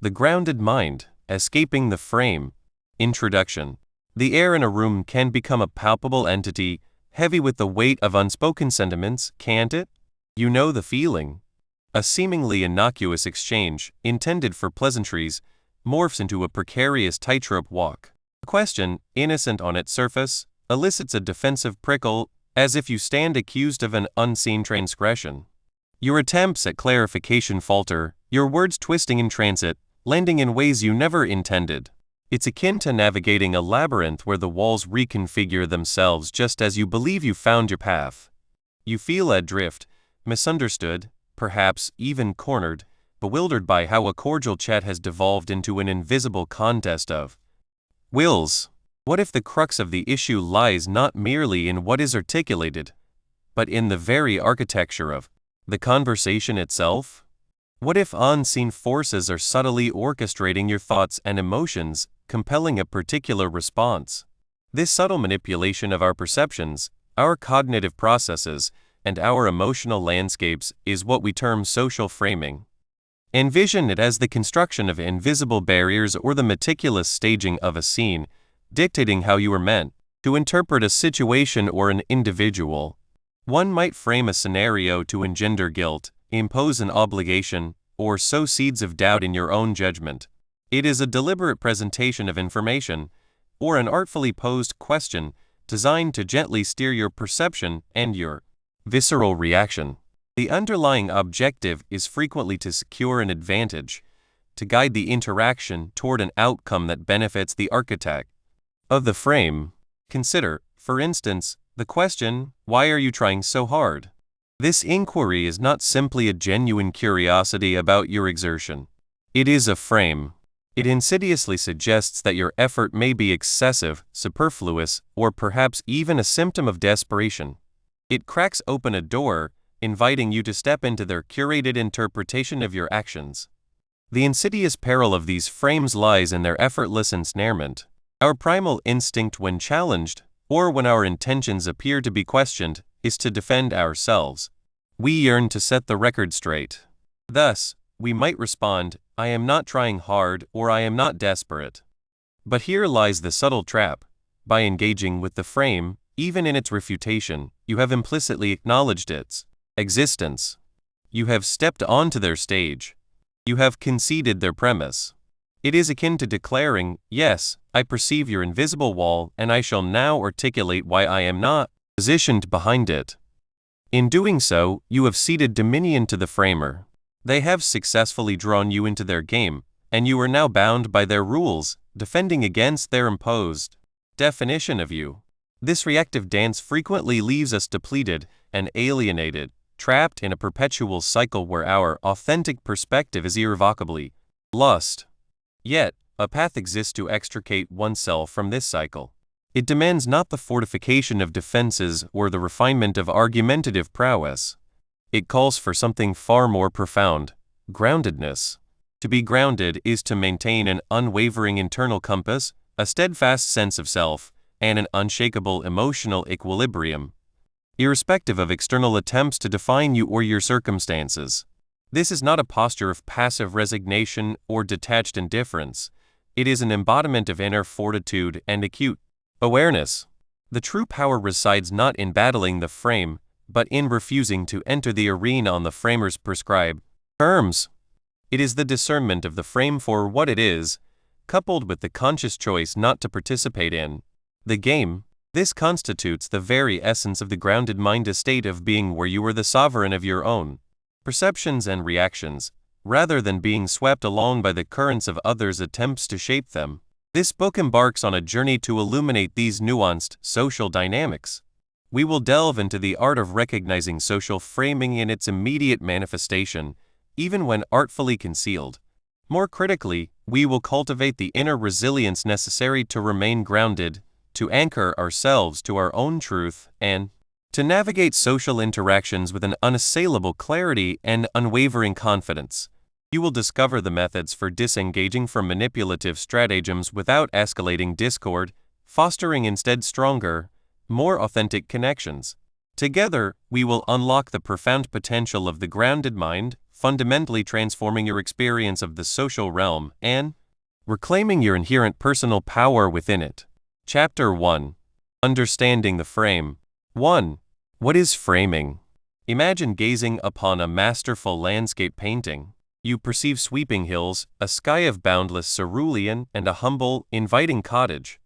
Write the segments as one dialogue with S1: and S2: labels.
S1: The grounded mind, escaping the frame. Introduction. The air in a room can become a palpable entity, heavy with the weight of unspoken sentiments, can't it? You know the feeling. A seemingly innocuous exchange, intended for pleasantries, morphs into a precarious tightrope walk. A question, innocent on its surface, elicits a defensive prickle, as if you stand accused of an unseen transgression. Your attempts at clarification falter, your words twisting in transit, landing in ways you never intended. It's akin to navigating a labyrinth where the walls reconfigure themselves just as you believe you found your path. You feel adrift, misunderstood, perhaps even cornered, bewildered by how a cordial chat has devolved into an invisible contest of wills. What if the crux of the issue lies not merely in what is articulated, but in the very architecture of the conversation itself? What if unseen forces are subtly orchestrating your thoughts and emotions, compelling a particular response? This subtle manipulation of our perceptions, our cognitive processes, and our emotional landscapes is what we term social framing. Envision it as the construction of invisible barriers or the meticulous staging of a scene, dictating how you are meant to interpret a situation or an individual. One might frame a scenario to engender guilt, impose an obligation, or sow seeds of doubt in your own judgment. It is a deliberate presentation of information, or an artfully posed question designed to gently steer your perception and your visceral reaction. The underlying objective is frequently to secure an advantage, to guide the interaction toward an outcome that benefits the architect of the frame. Consider, for instance, the question, "Why are you trying so hard?" This inquiry is not simply a genuine curiosity about your exertion. It is a frame. It insidiously suggests that your effort may be excessive, superfluous, or perhaps even a symptom of desperation. It cracks open a door, inviting you to step into their curated interpretation of your actions. The insidious peril of these frames lies in their effortless ensnarement. Our primal instinct when challenged, or when our intentions appear to be questioned, is to defend ourselves. We yearn to set the record straight. Thus, we might respond, "I am not trying hard," or "I am not desperate." But here lies the subtle trap. By engaging with the frame, even in its refutation, you have implicitly acknowledged its existence. You have stepped onto their stage. You have conceded their premise. It is akin to declaring, "Yes, I perceive your invisible wall, and I shall now articulate why I am not positioned behind it." In doing so, you have ceded dominion to the framer. They have successfully drawn you into their game, and you are now bound by their rules, defending against their imposed definition of you. This reactive dance frequently leaves us depleted and alienated, trapped in a perpetual cycle where our authentic perspective is irrevocably lost. Yet, a path exists to extricate oneself from this cycle. It demands not the fortification of defenses or the refinement of argumentative prowess. It calls for something far more profound: groundedness. To be grounded is to maintain an unwavering internal compass, a steadfast sense of self, and an unshakable emotional equilibrium, irrespective of external attempts to define you or your circumstances. This is not a posture of passive resignation or detached indifference. It is an embodiment of inner fortitude and acute awareness. The true power resides not in battling the frame, but in refusing to enter the arena on the framer's prescribed terms. It is the discernment of the frame for what it is, coupled with the conscious choice not to participate in the game. This constitutes the very essence of the grounded mind, a state of being where you are the sovereign of your own perceptions and reactions, rather than being swept along by the currents of others' attempts to shape them. This book embarks on a journey to illuminate these nuanced social dynamics. We will delve into the art of recognizing social framing in its immediate manifestation, even when artfully concealed. More critically, we will cultivate the inner resilience necessary to remain grounded, to anchor ourselves to our own truth, and to navigate social interactions with an unassailable clarity and unwavering confidence. You will discover the methods for disengaging from manipulative stratagems without escalating discord, fostering instead stronger, more authentic connections. Together, we will unlock the profound potential of the grounded mind, fundamentally transforming your experience of the social realm and reclaiming your inherent personal power within it. Chapter 1. Understanding the Frame. 1. What is framing? Imagine gazing upon a masterful landscape painting. You perceive sweeping hills, a sky of boundless cerulean, and a humble, inviting cottage.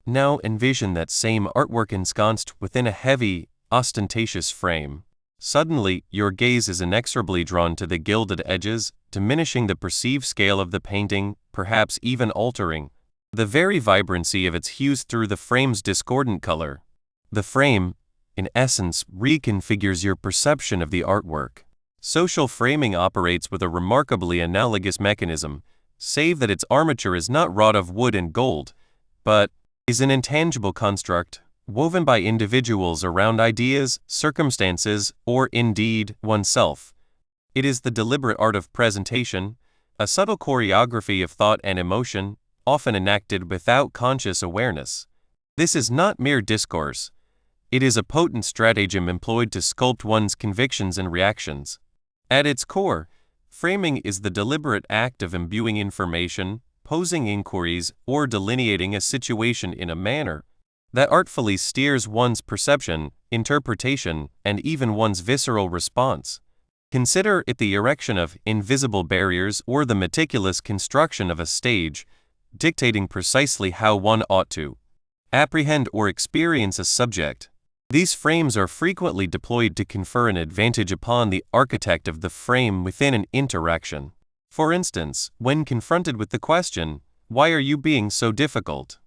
S1: Now envision that same artwork ensconced within a heavy, ostentatious frame. Suddenly, your gaze is inexorably drawn to the gilded edges, diminishing the perceived scale of the painting, perhaps even altering the very vibrancy of its hues through the frame's discordant color. The frame, in essence, reconfigures your perception of the artwork. Social framing operates with a remarkably analogous mechanism, save that its armature is not wrought of wood and gold, but is an intangible construct, woven by individuals around ideas, circumstances, or indeed, oneself. It is the deliberate art of presentation, a subtle choreography of thought and emotion, often enacted without conscious awareness. This is not mere discourse. It is a potent stratagem employed to sculpt one's convictions and reactions. At its core, framing is the deliberate act of imbuing information, posing inquiries, or delineating a situation in a manner that artfully steers one's perception, interpretation, and even one's visceral response. Consider it the erection of invisible barriers or the meticulous construction of a stage, dictating precisely how one ought to apprehend or experience a subject. These frames are frequently deployed to confer an advantage upon the architect of the frame within an interaction. For instance, when confronted with the question, "Why are you being so difficult?"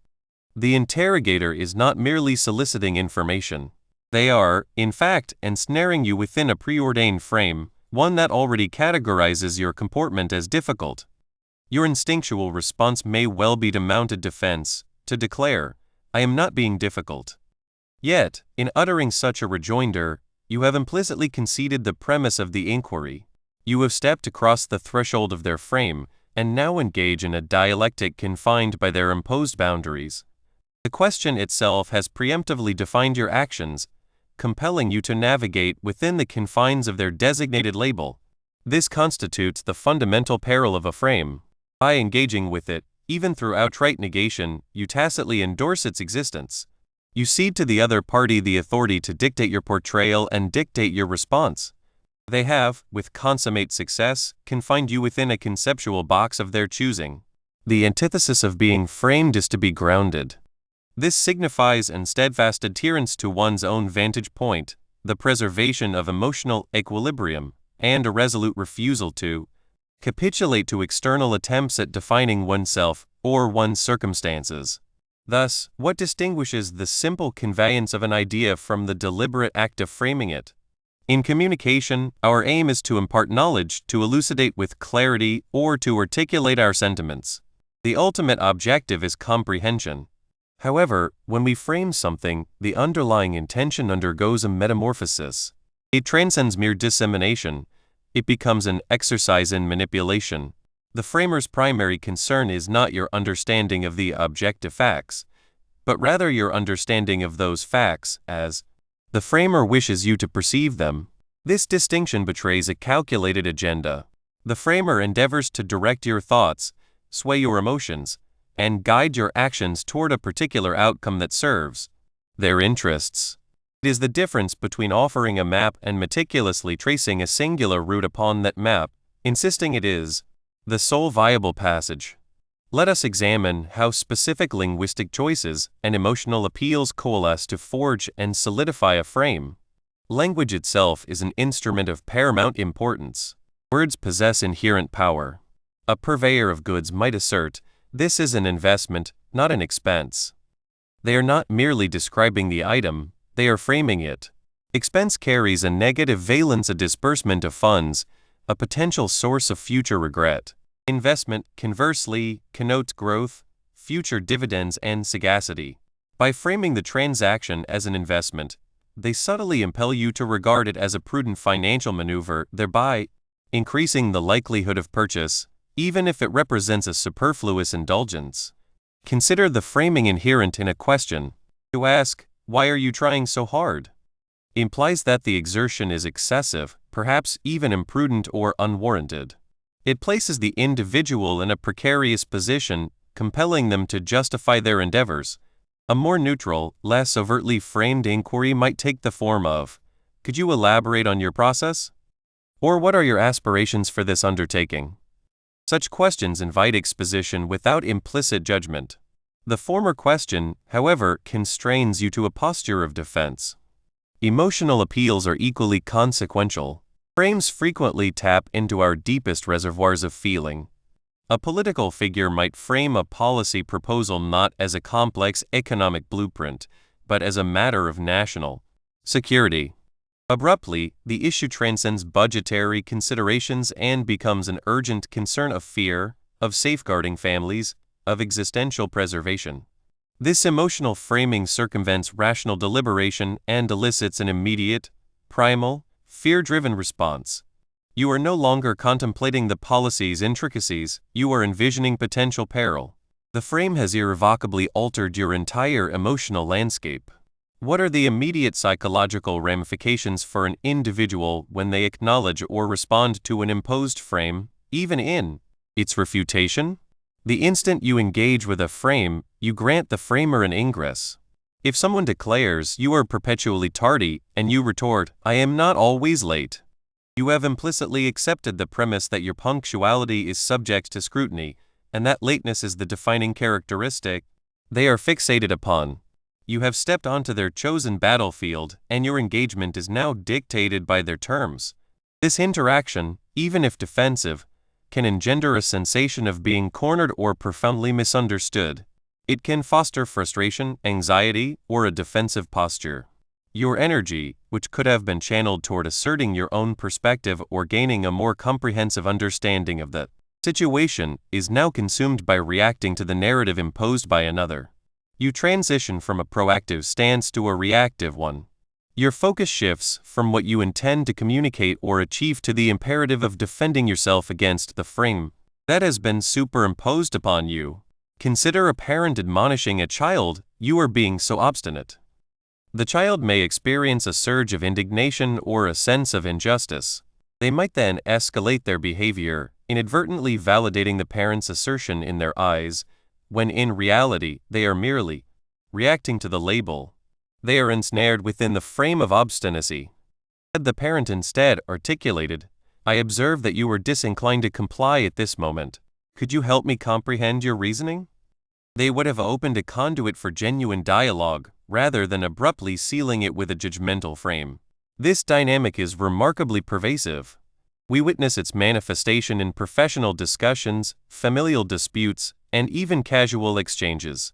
S1: the interrogator is not merely soliciting information. They are, in fact, ensnaring you within a preordained frame, one that already categorizes your comportment as difficult. Your instinctual response may well be to mount a defense, to declare, "I am not being difficult." Yet, in uttering such a rejoinder, you have implicitly conceded the premise of the inquiry. You have stepped across the threshold of their frame, and now engage in a dialectic confined by their imposed boundaries. The question itself has preemptively defined your actions, compelling you to navigate within the confines of their designated label. This constitutes the fundamental peril of a frame. By engaging with it, even through outright negation, you tacitly endorse its existence. You cede to the other party the authority to dictate your portrayal and dictate your response. They have, with consummate success, confined you within a conceptual box of their choosing. The antithesis of being framed is to be grounded. This signifies an steadfast adherence to one's own vantage point, the preservation of emotional equilibrium, and a resolute refusal to capitulate to external attempts at defining oneself or one's circumstances. Thus, what distinguishes the simple conveyance of an idea from the deliberate act of framing it? In communication, our aim is to impart knowledge, to elucidate with clarity, or to articulate our sentiments. The ultimate objective is comprehension. However, when we frame something, the underlying intention undergoes a metamorphosis. It transcends mere dissemination. It becomes an exercise in manipulation. The framer's primary concern is not your understanding of the objective facts, but rather your understanding of those facts as the framer wishes you to perceive them. This distinction betrays a calculated agenda. The framer endeavors to direct your thoughts, sway your emotions, and guide your actions toward a particular outcome that serves their interests. It is the difference between offering a map and meticulously tracing a singular route upon that map, insisting it is the sole viable passage. Let us examine how specific linguistic choices and emotional appeals coalesce to forge and solidify a frame. Language itself is an instrument of paramount importance. Words possess inherent power. A purveyor of goods might assert, this is an investment, not an expense. They are not merely describing the item, they are framing it. Expense carries a negative valence, a disbursement of funds, a potential source of future regret. Investment, conversely, connotes growth, future dividends, and sagacity. By framing the transaction as an investment, they subtly impel you to regard it as a prudent financial maneuver, thereby increasing the likelihood of purchase, even if it represents a superfluous indulgence. Consider the framing inherent in a question. To ask, "Why are you trying so hard?" implies that the exertion is excessive, perhaps even imprudent or unwarranted. It places the individual in a precarious position, compelling them to justify their endeavors. A more neutral, less overtly framed inquiry might take the form of, "Could you elaborate on your process?" Or "What are your aspirations for this undertaking?" Such questions invite exposition without implicit judgment. The former question, however, constrains you to a posture of defense. Emotional appeals are equally consequential. Frames frequently tap into our deepest reservoirs of feeling. A political figure might frame a policy proposal not as a complex economic blueprint, but as a matter of national security. Abruptly, the issue transcends budgetary considerations and becomes an urgent concern of fear, of safeguarding families, of existential preservation. This emotional framing circumvents rational deliberation and elicits an immediate, primal, fear-driven response. You are no longer contemplating the policy's intricacies, you are envisioning potential peril. The frame has irrevocably altered your entire emotional landscape. What are the immediate psychological ramifications for an individual when they acknowledge or respond to an imposed frame, even in its refutation? The instant you engage with a frame, you grant the framer an ingress. If someone declares you are perpetually tardy and you retort, "I am not always late," you have implicitly accepted the premise that your punctuality is subject to scrutiny, and that lateness is the defining characteristic they are fixated upon. You have stepped onto their chosen battlefield, and your engagement is now dictated by their terms. This interaction, even if defensive, can engender a sensation of being cornered or profoundly misunderstood. It can foster frustration, anxiety, or a defensive posture. Your energy, which could have been channeled toward asserting your own perspective or gaining a more comprehensive understanding of the situation, is now consumed by reacting to the narrative imposed by another. You transition from a proactive stance to a reactive one. Your focus shifts from what you intend to communicate or achieve to the imperative of defending yourself against the frame that has been superimposed upon you. Consider a parent admonishing a child, "You are being so obstinate." The child may experience a surge of indignation or a sense of injustice. They might then escalate their behavior, inadvertently validating the parent's assertion in their eyes, when in reality they are merely reacting to the label. They are ensnared within the frame of obstinacy. Had the parent instead articulated, "I observe that you are disinclined to comply at this moment. Could you help me comprehend your reasoning?" They would have opened a conduit for genuine dialogue, rather than abruptly sealing it with a judgmental frame. This dynamic is remarkably pervasive. We witness its manifestation in professional discussions, familial disputes, and even casual exchanges.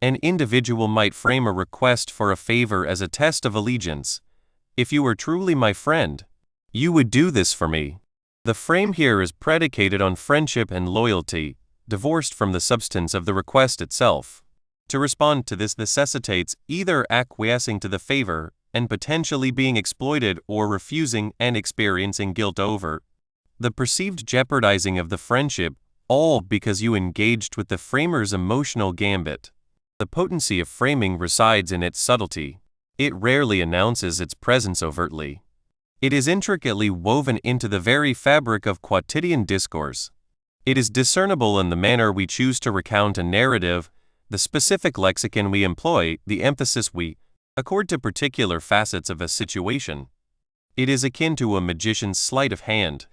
S1: An individual might frame a request for a favor as a test of allegiance. "If you were truly my friend, you would do this for me." The frame here is predicated on friendship and loyalty, divorced from the substance of the request itself. To respond to this necessitates either acquiescing to the favor and potentially being exploited or refusing and experiencing guilt over the perceived jeopardizing of the friendship, all because you engaged with the framer's emotional gambit. The potency of framing resides in its subtlety. It rarely announces its presence overtly. It is intricately woven into the very fabric of quotidian discourse. It is discernible in the manner we choose to recount a narrative, the specific lexicon we employ, the emphasis we accord to particular facets of a situation. It is akin to a magician's sleight of hand.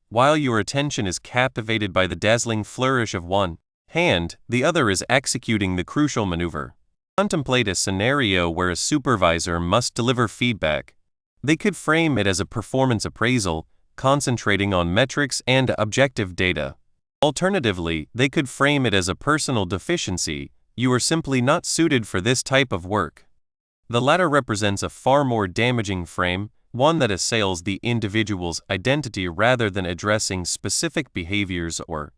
S1: While your attention is captivated by the dazzling flourish of one hand, the other is executing the crucial maneuver. Contemplate a scenario where a supervisor must deliver feedback. They could frame it as a performance appraisal, concentrating on metrics and objective data. Alternatively, they could frame it as a personal deficiency. "You are simply not suited for this type of work." The latter represents a far more damaging frame, one that assails the individual's identity rather than addressing specific behaviors or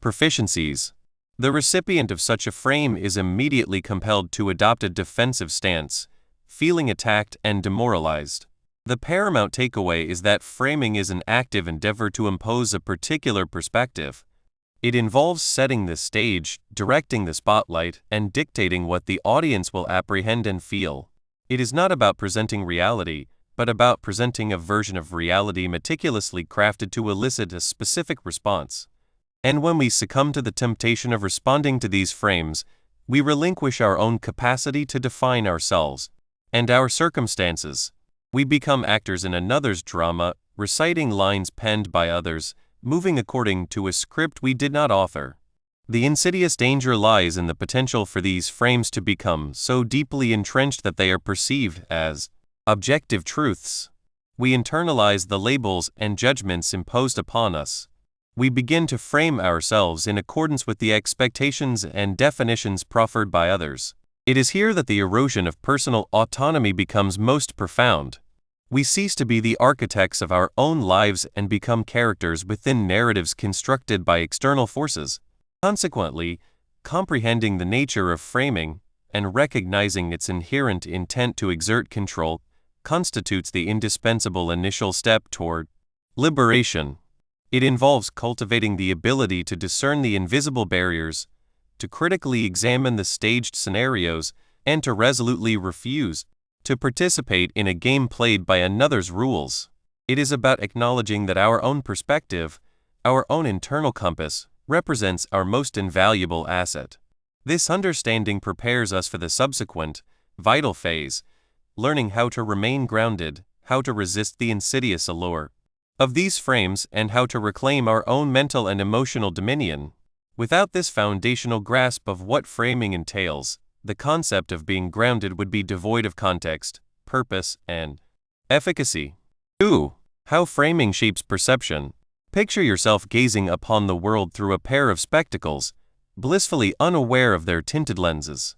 S1: proficiencies. The recipient of such a frame is immediately compelled to adopt a defensive stance, feeling attacked and demoralized. The paramount takeaway is that framing is an active endeavor to impose a particular perspective. It involves setting the stage, directing the spotlight, and dictating what the audience will apprehend and feel. It is not about presenting reality, but about presenting a version of reality meticulously crafted to elicit a specific response. And when we succumb to the temptation of responding to these frames, we relinquish our own capacity to define ourselves and our circumstances. We become actors in another's drama, reciting lines penned by others, moving according to a script we did not author. The insidious danger lies in the potential for these frames to become so deeply entrenched that they are perceived as objective truths. We internalize the labels and judgments imposed upon us. We begin to frame ourselves in accordance with the expectations and definitions proffered by others. It is here that the erosion of personal autonomy becomes most profound. We cease to be the architects of our own lives and become characters within narratives constructed by external forces. Consequently, comprehending the nature of framing and recognizing its inherent intent to exert control constitutes the indispensable initial step toward liberation. It involves cultivating the ability to discern the invisible barriers, to critically examine the staged scenarios, and to resolutely refuse to participate in a game played by another's rules. It is about acknowledging that our own perspective, our own internal compass, represents our most invaluable asset. This understanding prepares us for the subsequent, vital phase, learning how to remain grounded, how to resist the insidious allure of these frames, and how to reclaim our own mental and emotional dominion. Without this foundational grasp of what framing entails, the concept of being grounded would be devoid of context, purpose, and efficacy. 2. How framing shapes perception. Picture yourself gazing upon the world through a pair of spectacles, blissfully unaware of their tinted lenses.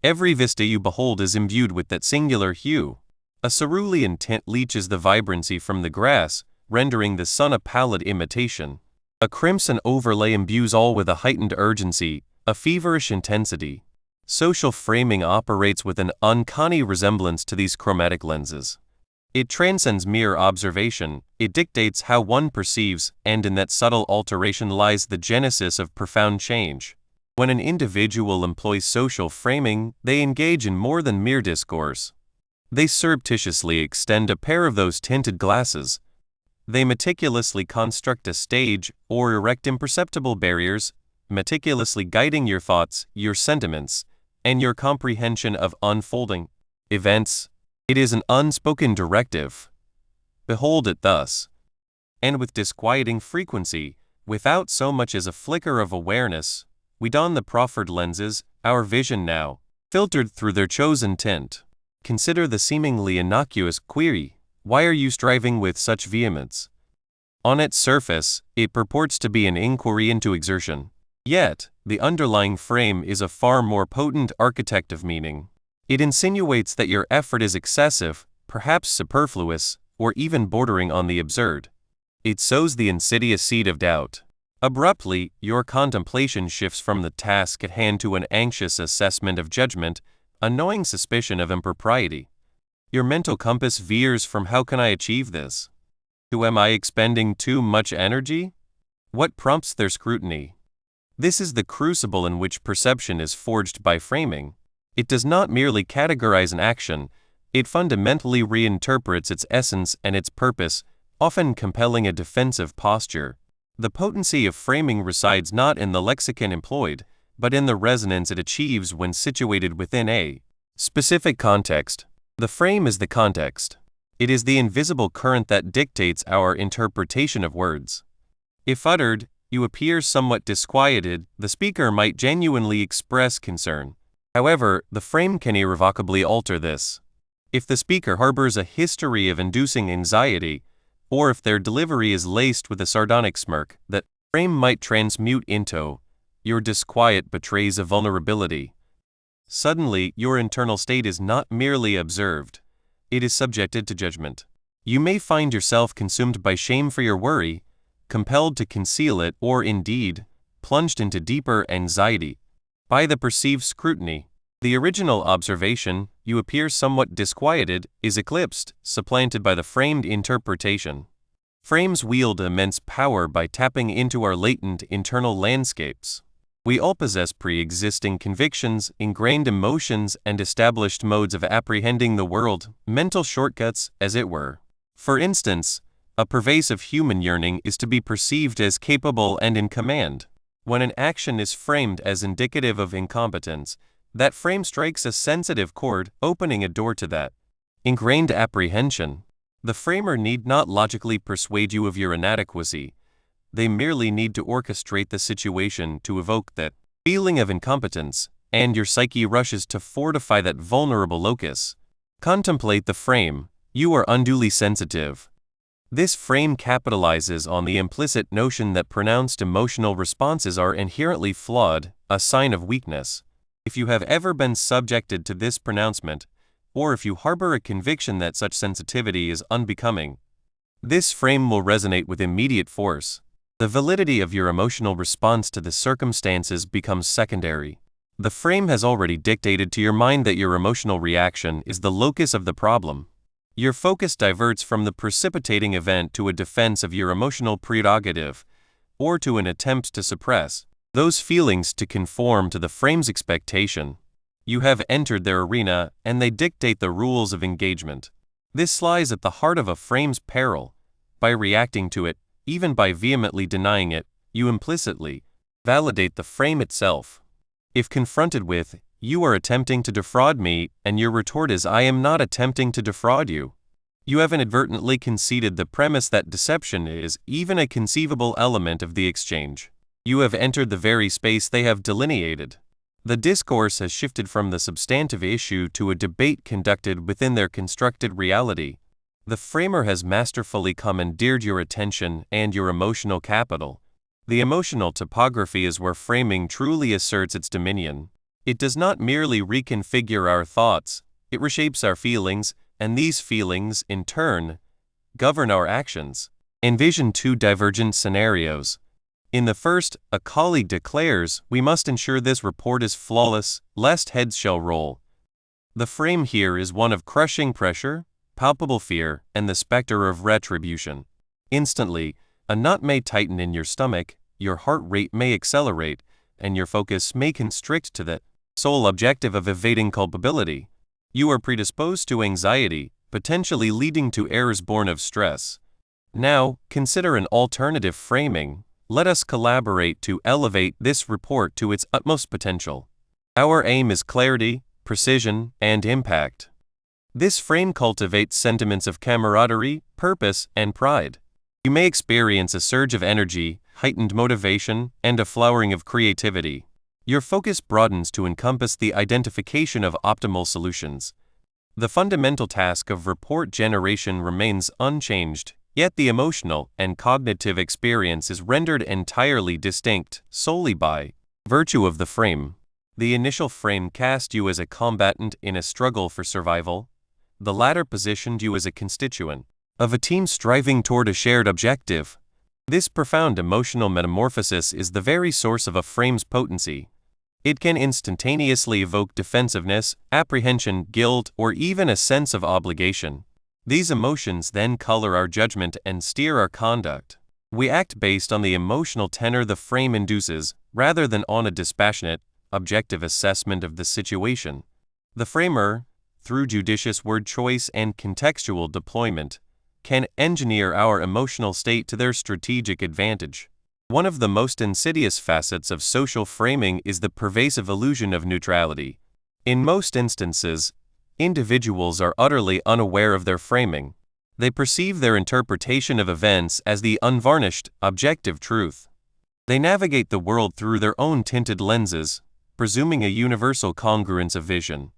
S1: Every vista you behold is imbued with that singular hue. A cerulean tint leaches the vibrancy from the grass, rendering the sun a pallid imitation. A crimson overlay imbues all with a heightened urgency, a feverish intensity. Social framing operates with an uncanny resemblance to these chromatic lenses. It transcends mere observation, it dictates how one perceives, and in that subtle alteration lies the genesis of profound change. When an individual employs social framing, they engage in more than mere discourse. They surreptitiously extend a pair of those tinted glasses. They meticulously construct a stage or erect imperceptible barriers, meticulously guiding your thoughts, your sentiments, and your comprehension of unfolding events. It is an unspoken directive. Behold it thus. And with disquieting frequency, without so much as a flicker of awareness, we don the proffered lenses, our vision now, filtered through their chosen tint. Consider the seemingly innocuous query, why are you striving with such vehemence? On its surface, it purports to be an inquiry into exertion. Yet, the underlying frame is a far more potent architect of meaning. It insinuates that your effort is excessive, perhaps superfluous, or even bordering on the absurd. It sows the insidious seed of doubt. Abruptly, your contemplation shifts from the task at hand to an anxious assessment of judgment, a knowing suspicion of impropriety. Your mental compass veers from how can I achieve this? To am I expending too much energy? What prompts their scrutiny? This is the crucible in which perception is forged by framing. It does not merely categorize an action, it fundamentally reinterprets its essence and its purpose, often compelling a defensive posture. The potency of framing resides not in the lexicon employed, but in the resonance it achieves when situated within a specific context. The frame is the context. It is the invisible current that dictates our interpretation of words. If uttered, you appear somewhat disquieted, the speaker might genuinely express concern. However, the frame can irrevocably alter this. If the speaker harbors a history of inducing anxiety, or if their delivery is laced with a sardonic smirk, that frame might transmute into, your disquiet betrays a vulnerability. Suddenly, your internal state is not merely observed, it is subjected to judgment. You may find yourself consumed by shame for your worry, compelled to conceal it, or indeed, plunged into deeper anxiety by the perceived scrutiny. The original observation, you appear somewhat disquieted, is eclipsed, supplanted by the framed interpretation. Frames wield immense power by tapping into our latent internal landscapes. We all possess pre-existing convictions, ingrained emotions, and established modes of apprehending the world, mental shortcuts, as it were. For instance, a pervasive human yearning is to be perceived as capable and in command. When an action is framed as indicative of incompetence, that frame strikes a sensitive chord, opening a door to that ingrained apprehension. The framer need not logically persuade you of your inadequacy. They merely need to orchestrate the situation to evoke that feeling of incompetence, and your psyche rushes to fortify that vulnerable locus. Contemplate the frame. You are unduly sensitive. This frame capitalizes on the implicit notion that pronounced emotional responses are inherently flawed, a sign of weakness. If you have ever been subjected to this pronouncement, or if you harbor a conviction that such sensitivity is unbecoming, this frame will resonate with immediate force. The validity of your emotional response to the circumstances becomes secondary. The frame has already dictated to your mind that your emotional reaction is the locus of the problem. Your focus diverts from the precipitating event to a defense of your emotional prerogative, or to an attempt to suppress those feelings to conform to the frame's expectation. You have entered their arena, and they dictate the rules of engagement. This lies at the heart of a frame's peril. By reacting to it, even by vehemently denying it, you implicitly validate the frame itself. If confronted with, "You are attempting to defraud me," and your retort is, "I am not attempting to defraud you," you have inadvertently conceded the premise that deception is even a conceivable element of the exchange. You have entered the very space they have delineated. The discourse has shifted from the substantive issue to a debate conducted within their constructed reality. The framer has masterfully commandeered your attention and your emotional capital. The emotional topography is where framing truly asserts its dominion. It does not merely reconfigure our thoughts, it reshapes our feelings, and these feelings, in turn, govern our actions. Envision two divergent scenarios. In the first, a colleague declares, "We must ensure this report is flawless, lest heads shall roll." The frame here is one of crushing pressure, palpable fear, and the specter of retribution. Instantly, a knot may tighten in your stomach, your heart rate may accelerate, and your focus may constrict to the sole objective of evading culpability. You are predisposed to anxiety, potentially leading to errors born of stress. Now, consider an alternative framing. Let us collaborate to elevate this report to its utmost potential. Our aim is clarity, precision, and impact. This frame cultivates sentiments of camaraderie, purpose, and pride. You may experience a surge of energy, heightened motivation, and a flowering of creativity. Your focus broadens to encompass the identification of optimal solutions. The fundamental task of report generation remains unchanged, yet the emotional and cognitive experience is rendered entirely distinct solely by virtue of the frame. The initial frame cast you as a combatant in a struggle for survival. The latter positioned you as a constituent of a team striving toward a shared objective. This profound emotional metamorphosis is the very source of a frame's potency. It can instantaneously evoke defensiveness, apprehension, guilt, or even a sense of obligation. These emotions then color our judgment and steer our conduct. We act based on the emotional tenor the frame induces, rather than on a dispassionate, objective assessment of the situation. The framer, through judicious word choice and contextual deployment, can engineer our emotional state to their strategic advantage. One of the most insidious facets of social framing is the pervasive illusion of neutrality. In most instances, individuals are utterly unaware of their framing. They perceive their interpretation of events as the unvarnished, objective truth. They navigate the world through their own tinted lenses, presuming a universal congruence of vision.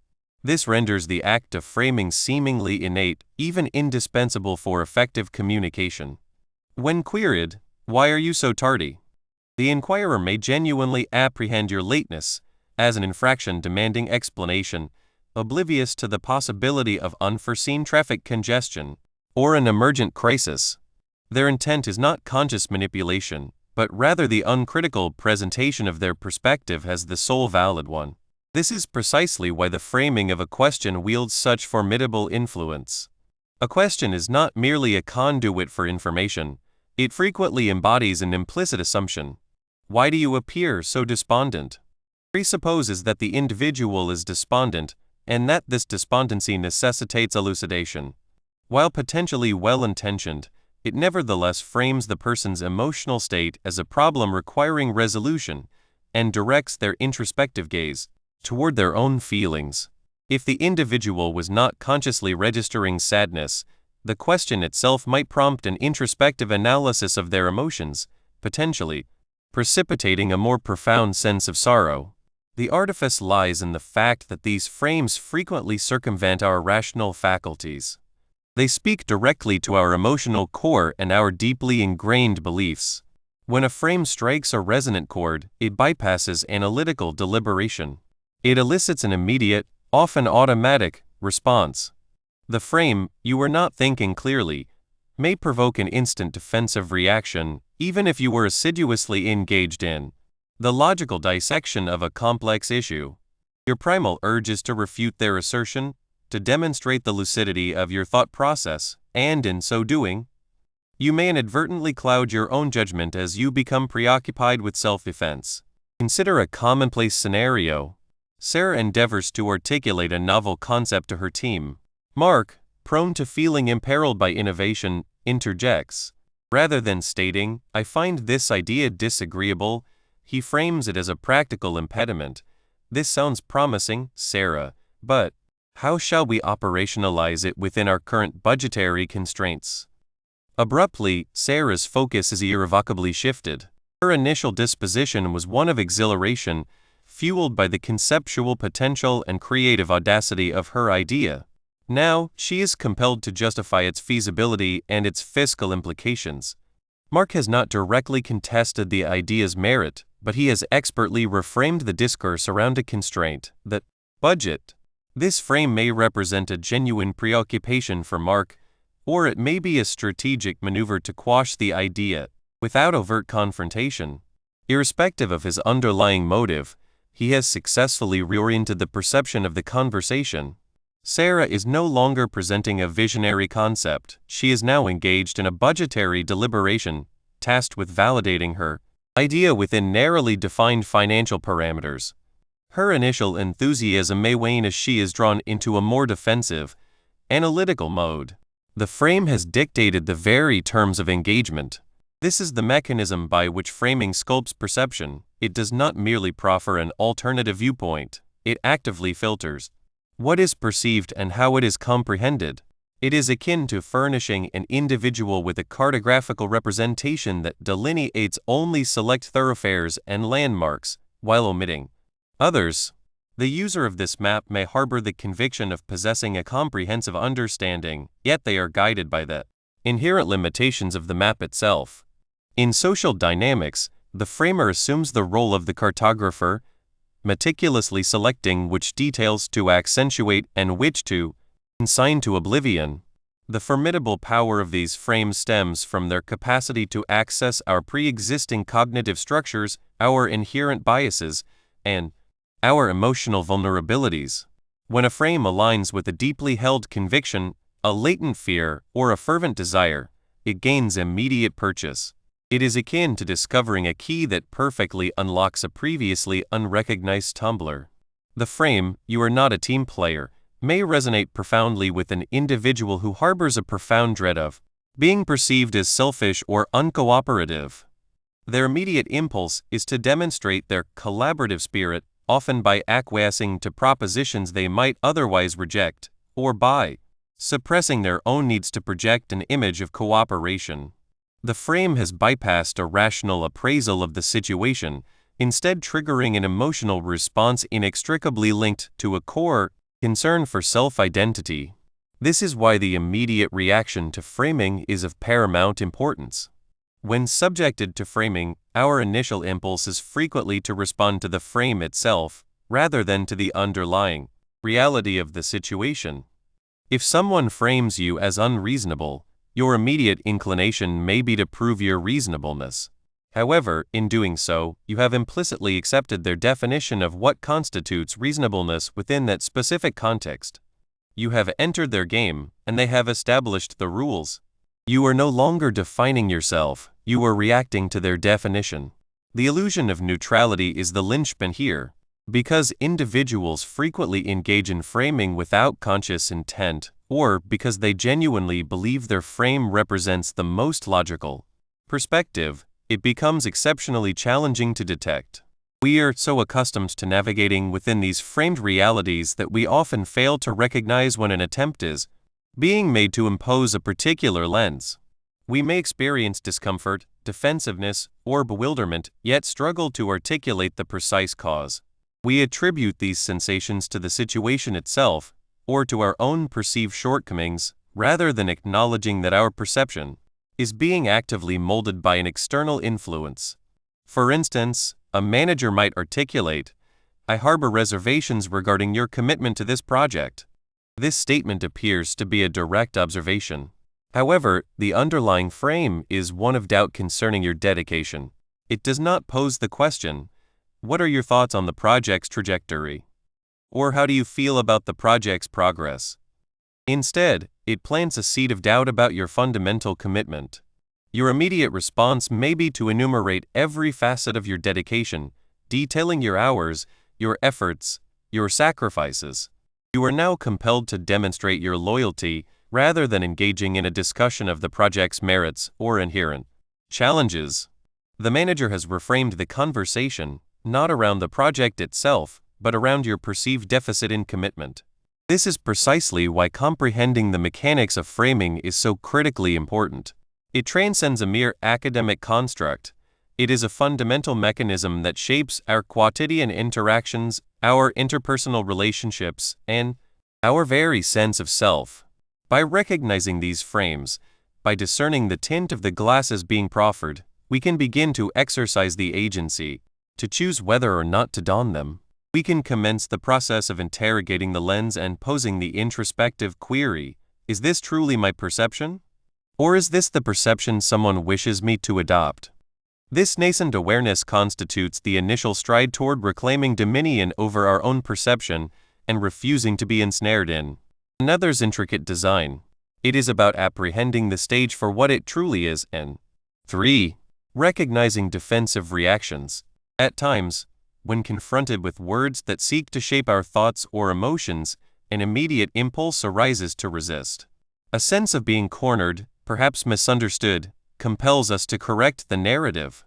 S1: This renders the act of framing seemingly innate, even indispensable for effective communication. When queried, "Why are you so tardy?" the inquirer may genuinely apprehend your lateness as an infraction demanding explanation, oblivious to the possibility of unforeseen traffic congestion or an emergent crisis. Their intent is not conscious manipulation, but rather the uncritical presentation of their perspective as the sole valid one. This is precisely why the framing of a question wields such formidable influence. A question is not merely a conduit for information, it frequently embodies an implicit assumption. Why do you appear so despondent? Presupposes that the individual is despondent and that this despondency necessitates elucidation. While potentially well-intentioned, it nevertheless frames the person's emotional state as a problem requiring resolution and directs their introspective gaze toward their own feelings. If the individual was not consciously registering sadness, the question itself might prompt an introspective analysis of their emotions, potentially precipitating a more profound sense of sorrow. The artifice lies in the fact that these frames frequently circumvent our rational faculties. They speak directly to our emotional core and our deeply ingrained beliefs. When a frame strikes a resonant chord, it bypasses analytical deliberation. It elicits an immediate, often automatic, response. The frame, "you are not thinking clearly," may provoke an instant defensive reaction, even if you were assiduously engaged in the logical dissection of a complex issue. Your primal urge is to refute their assertion, to demonstrate the lucidity of your thought process, and in so doing, you may inadvertently cloud your own judgment as you become preoccupied with self-defense. Consider a commonplace scenario. Sarah endeavors to articulate a novel concept to her team. Mark, prone to feeling imperiled by innovation, interjects. Rather than stating, "I find this idea disagreeable," he frames it as a practical impediment. "This sounds promising, Sarah, but how shall we operationalize it within our current budgetary constraints?" Abruptly, Sarah's focus is irrevocably shifted. Her initial disposition was one of exhilaration, fueled by the conceptual potential and creative audacity of her idea. Now, she is compelled to justify its feasibility and its fiscal implications. Mark has not directly contested the idea's merit, but he has expertly reframed the discourse around a constraint, the budget. This frame may represent a genuine preoccupation for Mark, or it may be a strategic maneuver to quash the idea without overt confrontation. Irrespective of his underlying motive, he has successfully reoriented the perception of the conversation. Sarah is no longer presenting a visionary concept. She is now engaged in a budgetary deliberation, tasked with validating her idea within narrowly defined financial parameters. Her initial enthusiasm may wane as she is drawn into a more defensive, analytical mode. The frame has dictated the very terms of engagement. This is the mechanism by which framing sculpts perception. It does not merely proffer an alternative viewpoint, it actively filters what is perceived and how it is comprehended. It is akin to furnishing an individual with a cartographical representation that delineates only select thoroughfares and landmarks, while omitting others. The user of this map may harbor the conviction of possessing a comprehensive understanding, yet they are guided by the inherent limitations of the map itself. In social dynamics, the framer assumes the role of the cartographer, meticulously selecting which details to accentuate and which to consign to oblivion. The formidable power of these frames stems from their capacity to access our pre-existing cognitive structures, our inherent biases, and our emotional vulnerabilities. When a frame aligns with a deeply held conviction, a latent fear, or a fervent desire, it gains immediate purchase. It is akin to discovering a key that perfectly unlocks a previously unrecognized tumbler. The frame, "you are not a team player," may resonate profoundly with an individual who harbors a profound dread of being perceived as selfish or uncooperative. Their immediate impulse is to demonstrate their collaborative spirit, often by acquiescing to propositions they might otherwise reject, or by suppressing their own needs to project an image of cooperation. The frame has bypassed a rational appraisal of the situation, instead triggering an emotional response inextricably linked to a core concern for self-identity. This is why the immediate reaction to framing is of paramount importance. When subjected to framing, our initial impulse is frequently to respond to the frame itself, rather than to the underlying reality of the situation. If someone frames you as unreasonable, your immediate inclination may be to prove your reasonableness. However, in doing so, you have implicitly accepted their definition of what constitutes reasonableness within that specific context. You have entered their game, and they have established the rules. You are no longer defining yourself, you are reacting to their definition. The illusion of neutrality is the linchpin here, because individuals frequently engage in framing without conscious intent, or because they genuinely believe their frame represents the most logical perspective, it becomes exceptionally challenging to detect. We are so accustomed to navigating within these framed realities that we often fail to recognize when an attempt is being made to impose a particular lens. We may experience discomfort, defensiveness, or bewilderment, yet struggle to articulate the precise cause. We attribute these sensations to the situation itself, or to our own perceived shortcomings, rather than acknowledging that our perception is being actively molded by an external influence. For instance, a manager might articulate, "I harbor reservations regarding your commitment to this project." This statement appears to be a direct observation. However, the underlying frame is one of doubt concerning your dedication. It does not pose the question, "What are your thoughts on the project's trajectory?" or "How do you feel about the project's progress?" Instead, it plants a seed of doubt about your fundamental commitment. Your immediate response may be to enumerate every facet of your dedication, detailing your hours, your efforts, your sacrifices. You are now compelled to demonstrate your loyalty rather than engaging in a discussion of the project's merits or inherent challenges. The manager has reframed the conversation, not around the project itself, but around your perceived deficit in commitment. This is precisely why comprehending the mechanics of framing is so critically important. It transcends a mere academic construct. It is a fundamental mechanism that shapes our quotidian interactions, our interpersonal relationships, and our very sense of self. By recognizing these frames, by discerning the tint of the glasses being proffered, we can begin to exercise the agency to choose whether or not to don them. We can commence the process of interrogating the lens and posing the introspective query, "Is this truly my perception? Or is this the perception someone wishes me to adopt?" This nascent awareness constitutes the initial stride toward reclaiming dominion over our own perception and refusing to be ensnared in another's intricate design. It is about apprehending the stage for what it truly is and 3. Recognizing defensive reactions. At times, when confronted with words that seek to shape our thoughts or emotions, an immediate impulse arises to resist. A sense of being cornered, perhaps misunderstood, compels us to correct the narrative.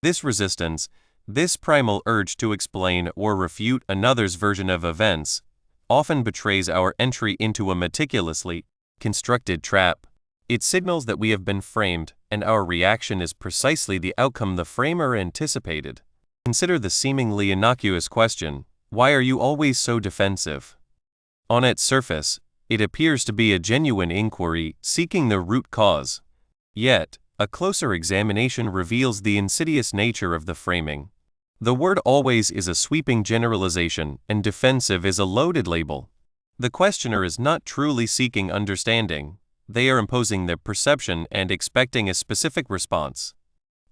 S1: This resistance, this primal urge to explain or refute another's version of events, often betrays our entry into a meticulously constructed trap. It signals that we have been framed, and our reaction is precisely the outcome the framer anticipated. Consider the seemingly innocuous question, "Why are you always so defensive?" On its surface, it appears to be a genuine inquiry seeking the root cause. Yet, a closer examination reveals the insidious nature of the framing. The word "always" is a sweeping generalization, and "defensive" is a loaded label. The questioner is not truly seeking understanding. They are imposing their perception and expecting a specific response.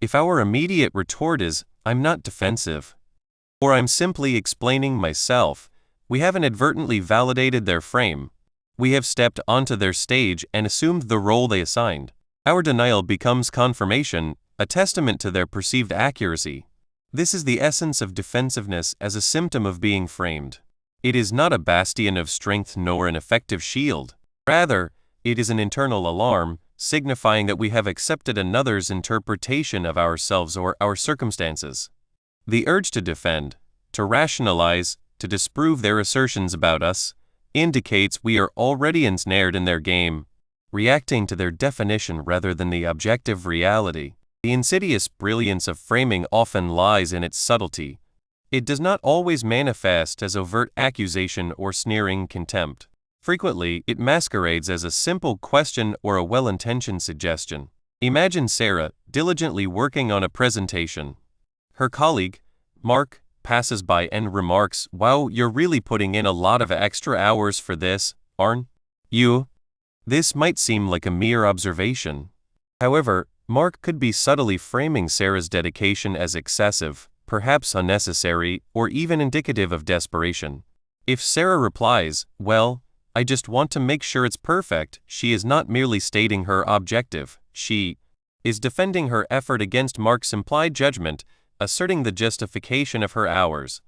S1: If our immediate retort is, "I'm not defensive," or "I'm simply explaining myself," we have inadvertently validated their frame. We have stepped onto their stage and assumed the role they assigned. Our denial becomes confirmation, a testament to their perceived accuracy. This is the essence of defensiveness as a symptom of being framed. It is not a bastion of strength nor an effective shield. Rather, it is an internal alarm, signifying that we have accepted another's interpretation of ourselves or our circumstances. The urge to defend, to rationalize, to disprove their assertions about us, indicates we are already ensnared in their game, reacting to their definition rather than the objective reality. The insidious brilliance of framing often lies in its subtlety. It does not always manifest as overt accusation or sneering contempt. Frequently, it masquerades as a simple question or a well-intentioned suggestion. Imagine Sarah diligently working on a presentation. Her colleague, Mark, passes by and remarks, "Wow, you're really putting in a lot of extra hours for this, aren't you?" This might seem like a mere observation. However, Mark could be subtly framing Sarah's dedication as excessive, perhaps unnecessary, or even indicative of desperation. If Sarah replies, "Well, I just want to make sure it's perfect," she is not merely stating her objective, she is defending her effort against Mark's implied judgment asserting the justification of her hours.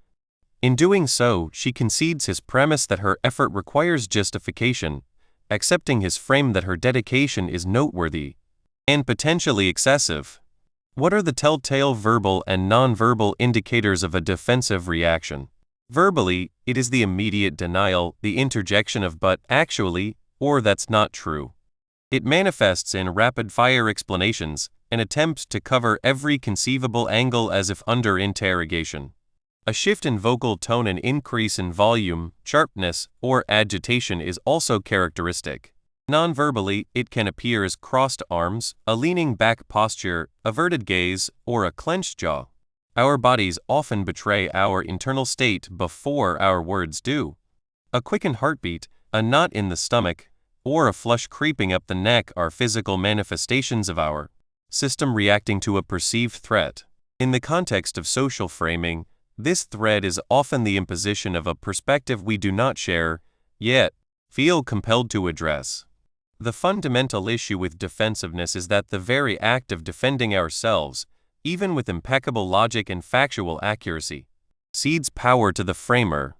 S1: In doing so, she concedes his premise that her effort requires justification, accepting his frame that her dedication is noteworthy and potentially excessive. What are the telltale verbal and nonverbal indicators of a defensive reaction? Verbally, it is the immediate denial, the interjection of "but actually" or "that's not true." It manifests in rapid-fire explanations, an attempt to cover every conceivable angle as if under interrogation. A shift in vocal tone and increase in volume, sharpness, or agitation is also characteristic. Non-verbally, it can appear as crossed arms, a leaning back posture, averted gaze, or a clenched jaw. Our bodies often betray our internal state before our words do. A quickened heartbeat, a knot in the stomach, or a flush creeping up the neck are physical manifestations of our system reacting to a perceived threat. In the context of social framing, this threat is often the imposition of a perspective we do not share, yet feel compelled to address. The fundamental issue with defensiveness is that the very act of defending ourselves, even with impeccable logic and factual accuracy, cedes power to the framer.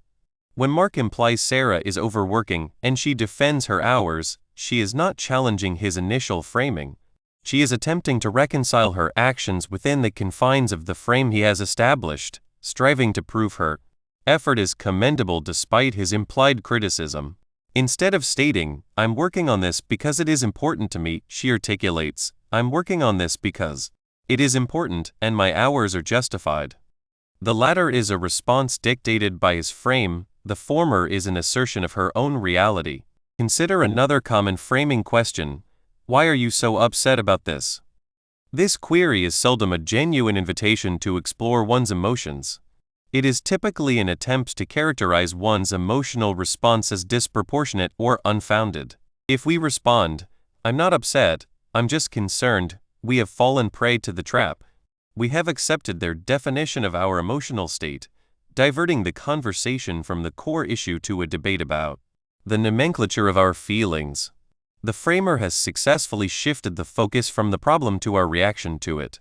S1: When Mark implies Sarah is overworking and she defends her hours, she is not challenging his initial framing. She is attempting to reconcile her actions within the confines of the frame he has established, striving to prove her effort is commendable despite his implied criticism. Instead of stating, "I'm working on this because it is important to me," she articulates, "I'm working on this because it is important and my hours are justified." The latter is a response dictated by his frame, the former is an assertion of her own reality. Consider another common framing question: why are you so upset about this? This query is seldom a genuine invitation to explore one's emotions. It is typically an attempt to characterize one's emotional response as disproportionate or unfounded. If we respond, "I'm not upset, I'm just concerned," we have fallen prey to the trap. We have accepted their definition of our emotional state, diverting the conversation from the core issue to a debate about the nomenclature of our feelings. The framer has successfully shifted the focus from the problem to our reaction to it.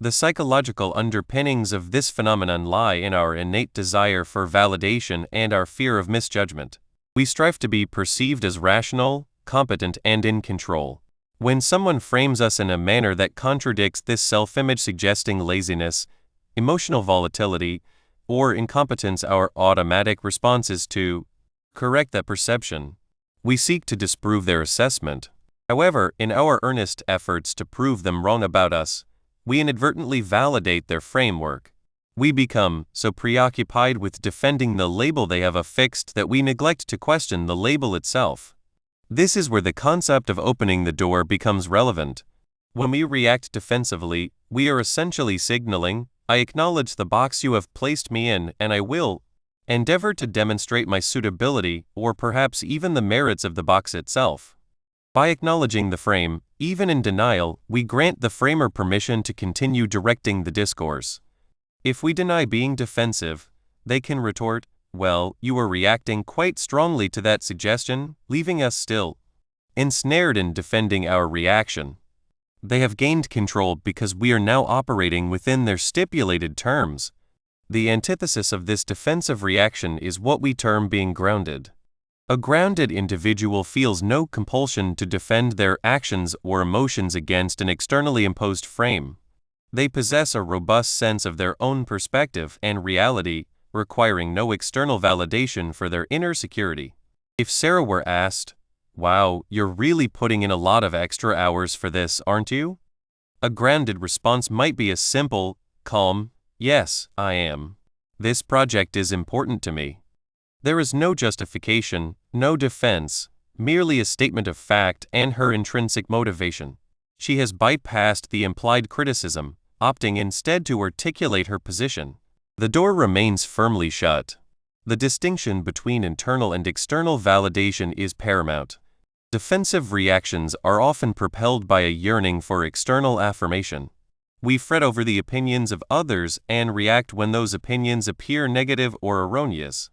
S1: The psychological underpinnings of this phenomenon lie in our innate desire for validation and our fear of misjudgment. We strive to be perceived as rational, competent, and in control. When someone frames us in a manner that contradicts this self-image, suggesting laziness, emotional volatility, or incompetence, our automatic response is to correct that perception. We seek to disprove their assessment. However, in our earnest efforts to prove them wrong about us, we inadvertently validate their framework. We become so preoccupied with defending the label they have affixed that we neglect to question the label itself. This is where the concept of opening the door becomes relevant. When we react defensively, we are essentially signaling, "I acknowledge the box you have placed me in, and I will endeavor to demonstrate my suitability or perhaps even the merits of the box itself." By acknowledging the frame, even in denial, we grant the framer permission to continue directing the discourse. If we deny being defensive, they can retort, "Well, you are reacting quite strongly to that suggestion," leaving us still ensnared in defending our reaction. They have gained control because we are now operating within their stipulated terms. The antithesis of this defensive reaction is what we term being grounded. A grounded individual feels no compulsion to defend their actions or emotions against an externally imposed frame. They possess a robust sense of their own perspective and reality, requiring no external validation for their inner security. If Sarah were asked, "Wow, you're really putting in a lot of extra hours for this, aren't you?" a grounded response might be a simple, calm, "Yes, I am. This project is important to me." There is no justification, no defense, merely a statement of fact and her intrinsic motivation. She has bypassed the implied criticism, opting instead to articulate her position. The door remains firmly shut. The distinction between internal and external validation is paramount. Defensive reactions are often propelled by a yearning for external affirmation. We fret over the opinions of others and react when those opinions appear negative or erroneous.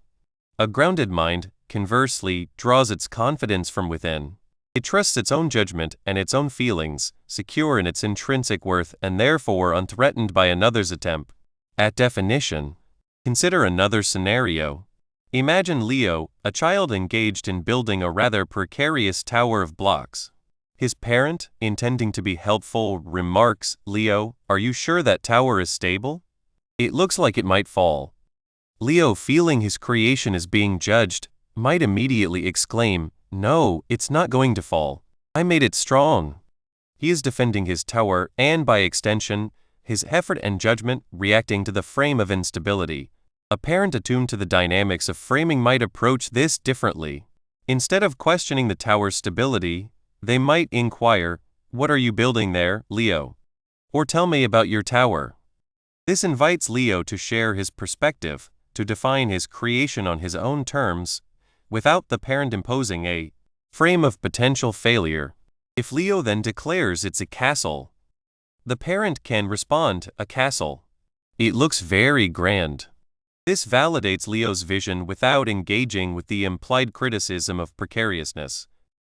S1: A grounded mind, conversely, draws its confidence from within. It trusts its own judgment and its own feelings, secure in its intrinsic worth and therefore unthreatened by another's attempt At definition, consider another scenario. Imagine Leo, a child engaged in building a rather precarious tower of blocks. His parent, intending to be helpful, remarks, "Leo, are you sure that tower is stable? It looks like it might fall." Leo, feeling his creation is being judged, might immediately exclaim, "No, it's not going to fall. I made it strong." He is defending his tower and, by extension, his effort and judgment reacting to the frame of instability. A parent attuned to the dynamics of framing might approach this differently. Instead of questioning the tower's stability, they might inquire, "What are you building there, Leo? Or tell me about your tower." This invites Leo to share his perspective, to define his creation on his own terms, without the parent imposing a frame of potential failure. If Leo then declares it's a castle, the parent can respond, "A castle. It looks very grand." This validates Leo's vision without engaging with the implied criticism of precariousness.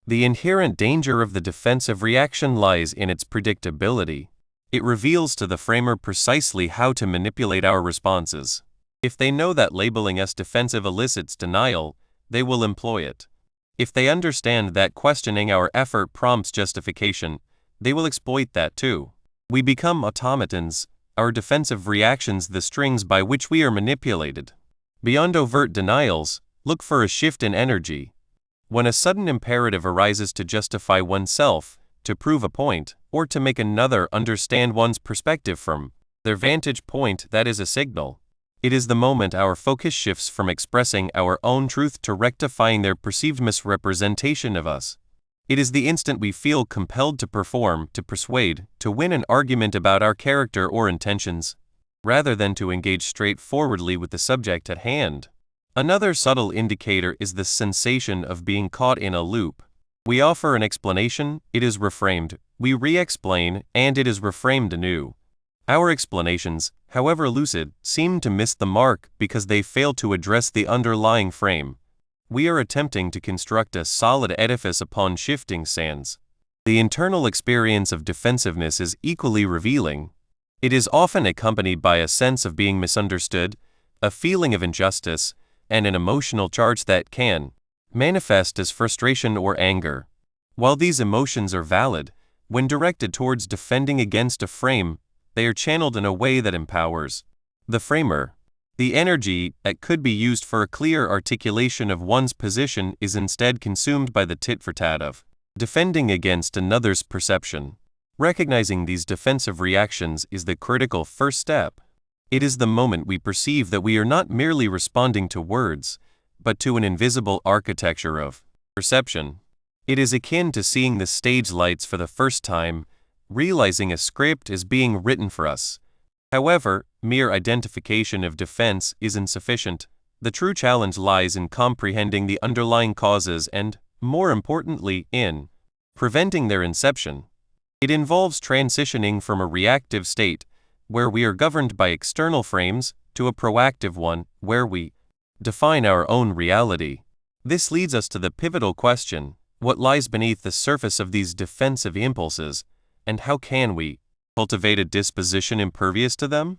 S1: The inherent danger of the defensive reaction lies in its predictability. It reveals to the framer precisely how to manipulate our responses. If they know that labeling us defensive elicits denial, they will employ it. If they understand that questioning our effort prompts justification, they will exploit that too. We become automatons, our defensive reactions the strings by which we are manipulated. Beyond overt denials, look for a shift in energy. When a sudden imperative arises to justify oneself, to prove a point, or to make another understand one's perspective from their vantage point, that is a signal. It is the moment our focus shifts from expressing our own truth to rectifying their perceived misrepresentation of us. It is the instant we feel compelled to perform, to persuade, to win an argument about our character or intentions, rather than to engage straightforwardly with the subject at hand. Another subtle indicator is the sensation of being caught in a loop. We offer an explanation, it is reframed, we re-explain, and it is reframed anew. Our explanations, however lucid, seem to miss the mark because they fail to address the underlying frame. We are attempting to construct a solid edifice upon shifting sands. The internal experience of defensiveness is equally revealing. It is often accompanied by a sense of being misunderstood, a feeling of injustice, and an emotional charge that can manifest as frustration or anger. While these emotions are valid, when directed towards defending against a frame, they are channeled in a way that empowers the framer. The energy that could be used for a clear articulation of one's position is instead consumed by the tit-for-tat of defending against another's perception. Recognizing these defensive reactions is the critical first step. It is the moment we perceive that we are not merely responding to words, but to an invisible architecture of perception. It is akin to seeing the stage lights for the first time, realizing a script is being written for us. However, mere identification of defense is insufficient. The true challenge lies in comprehending the underlying causes and, more importantly, in preventing their inception. It involves transitioning from a reactive state, where we are governed by external frames, to a proactive one, where we define our own reality. This leads us to the pivotal question: what lies beneath the surface of these defensive impulses, and how can we cultivate a disposition impervious to them?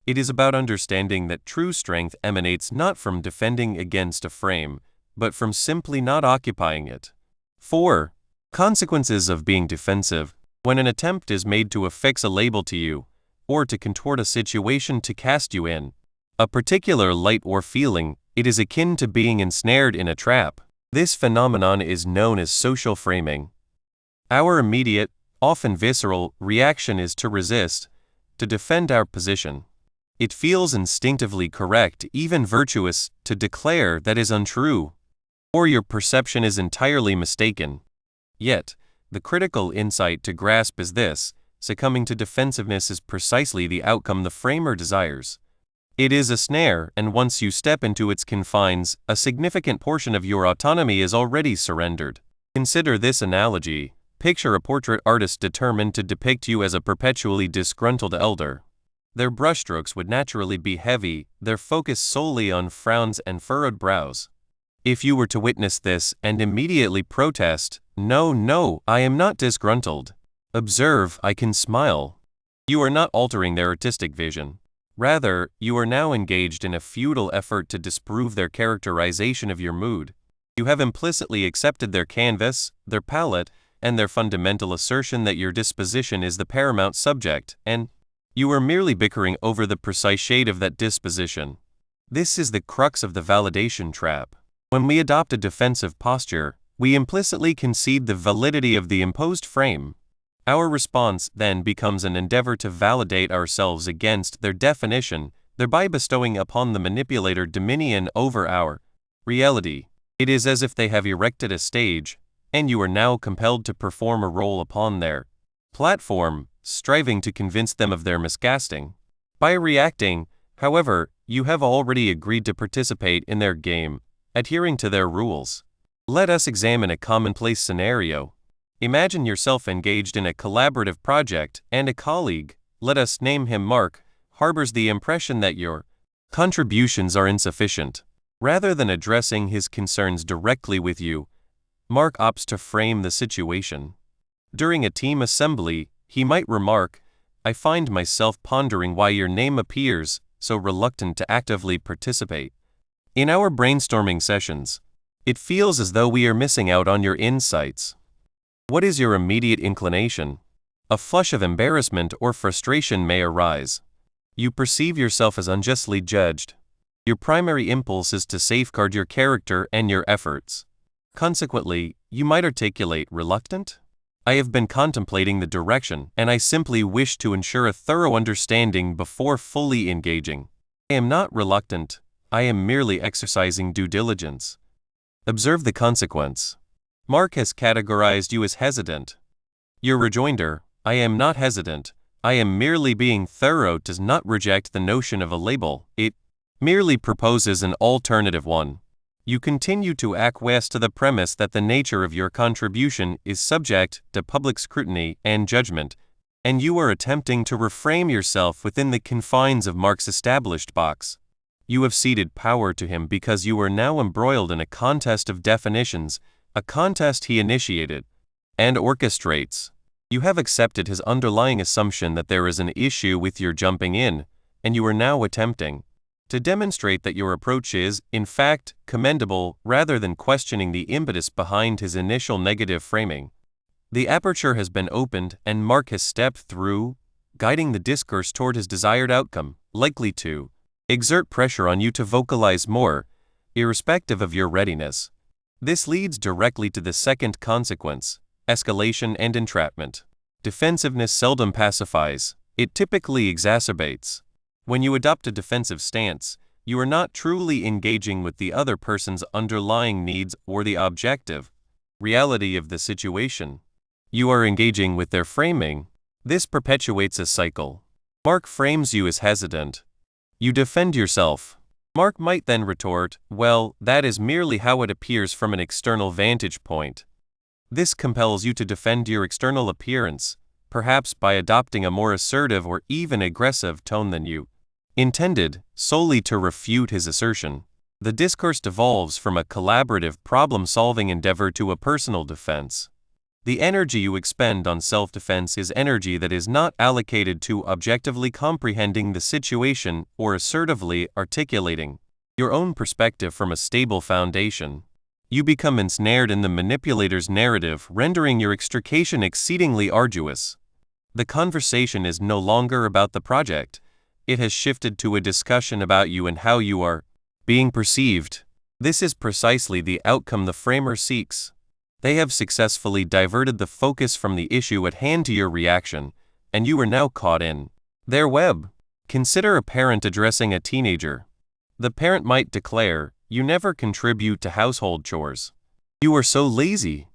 S1: It is about understanding that true strength emanates not from defending against a frame, but from simply not occupying it. 4. Consequences of being defensive. When an attempt is made to affix a label to you, or to contort a situation to cast you in a particular light or feeling, it is akin to being ensnared in a trap. This phenomenon is known as social framing. Our immediate, often visceral, reaction is to resist, to defend our position. It feels instinctively correct, even virtuous, to declare that is untrue, or your perception is entirely mistaken. Yet, the critical insight to grasp is this: succumbing to defensiveness is precisely the outcome the framer desires. It is a snare, and once you step into its confines, a significant portion of your autonomy is already surrendered. Consider this analogy. Picture a portrait artist determined to depict you as a perpetually disgruntled elder. Their brushstrokes would naturally be heavy, their focus solely on frowns and furrowed brows. If you were to witness this and immediately protest, "No, I am not disgruntled. Observe, I can smile," you are not altering their artistic vision. Rather, you are now engaged in a futile effort to disprove their characterization of your mood. You have implicitly accepted their canvas, their palette, and their fundamental assertion that your disposition is the paramount subject, and you are merely bickering over the precise shade of that disposition. This is the crux of the validation trap. When we adopt a defensive posture, we implicitly concede the validity of the imposed frame. Our response then becomes an endeavor to validate ourselves against their definition, thereby bestowing upon the manipulator dominion over our reality. It is as if they have erected a stage, and you are now compelled to perform a role upon their platform, striving to convince them of their miscasting. By reacting, however, you have already agreed to participate in their game, adhering to their rules. Let us examine a commonplace scenario. Imagine yourself engaged in a collaborative project, and a colleague, let us name him Mark, harbors the impression that your contributions are insufficient. Rather than addressing his concerns directly with you, Mark opts to frame the situation. During a team assembly, he might remark, "I find myself pondering why your name appears so reluctant to actively participate in our brainstorming sessions. It feels as though we are missing out on your insights." What is your immediate inclination? A flush of embarrassment or frustration may arise. You perceive yourself as unjustly judged. Your primary impulse is to safeguard your character and your efforts. Consequently, you might articulate, "Reluctant? I have been contemplating the direction, and I simply wish to ensure a thorough understanding before fully engaging. I am not reluctant, I am merely exercising due diligence." Observe the consequence. Mark has categorized you as hesitant. Your rejoinder, "I am not hesitant, I am merely being thorough," does not reject the notion of a label, it merely proposes an alternative one. You continue to acquiesce to the premise that the nature of your contribution is subject to public scrutiny and judgment, and you are attempting to reframe yourself within the confines of Mark's established box. You have ceded power to him because you are now embroiled in a contest of definitions, a contest he initiated and orchestrates. You have accepted his underlying assumption that there is an issue with your jumping in, and you are now attempting to demonstrate that your approach is, in fact, commendable rather than questioning the impetus behind his initial negative framing. The aperture has been opened and Mark has stepped through, guiding the discourse toward his desired outcome, likely to exert pressure on you to vocalize more, irrespective of your readiness. This leads directly to the second consequence, escalation and entrapment. Defensiveness seldom pacifies, it typically exacerbates. When you adopt a defensive stance, you are not truly engaging with the other person's underlying needs or the objective reality of the situation. You are engaging with their framing. This perpetuates a cycle. Mark frames you as hesitant. You defend yourself. Mark might then retort, "Well, that is merely how it appears from an external vantage point." This compels you to defend your external appearance, perhaps by adopting a more assertive or even aggressive tone than you intended, solely to refute his assertion. The discourse devolves from a collaborative problem-solving endeavor to a personal defense. The energy you expend on self-defense is energy that is not allocated to objectively comprehending the situation or assertively articulating your own perspective from a stable foundation. You become ensnared in the manipulator's narrative, rendering your extrication exceedingly arduous. The conversation is no longer about the project. It has shifted to a discussion about you and how you are being perceived. This is precisely the outcome the framer seeks. They have successfully diverted the focus from the issue at hand to your reaction, and you are now caught in their web. Consider a parent addressing a teenager. The parent might declare, "You never contribute to household chores. You are so lazy."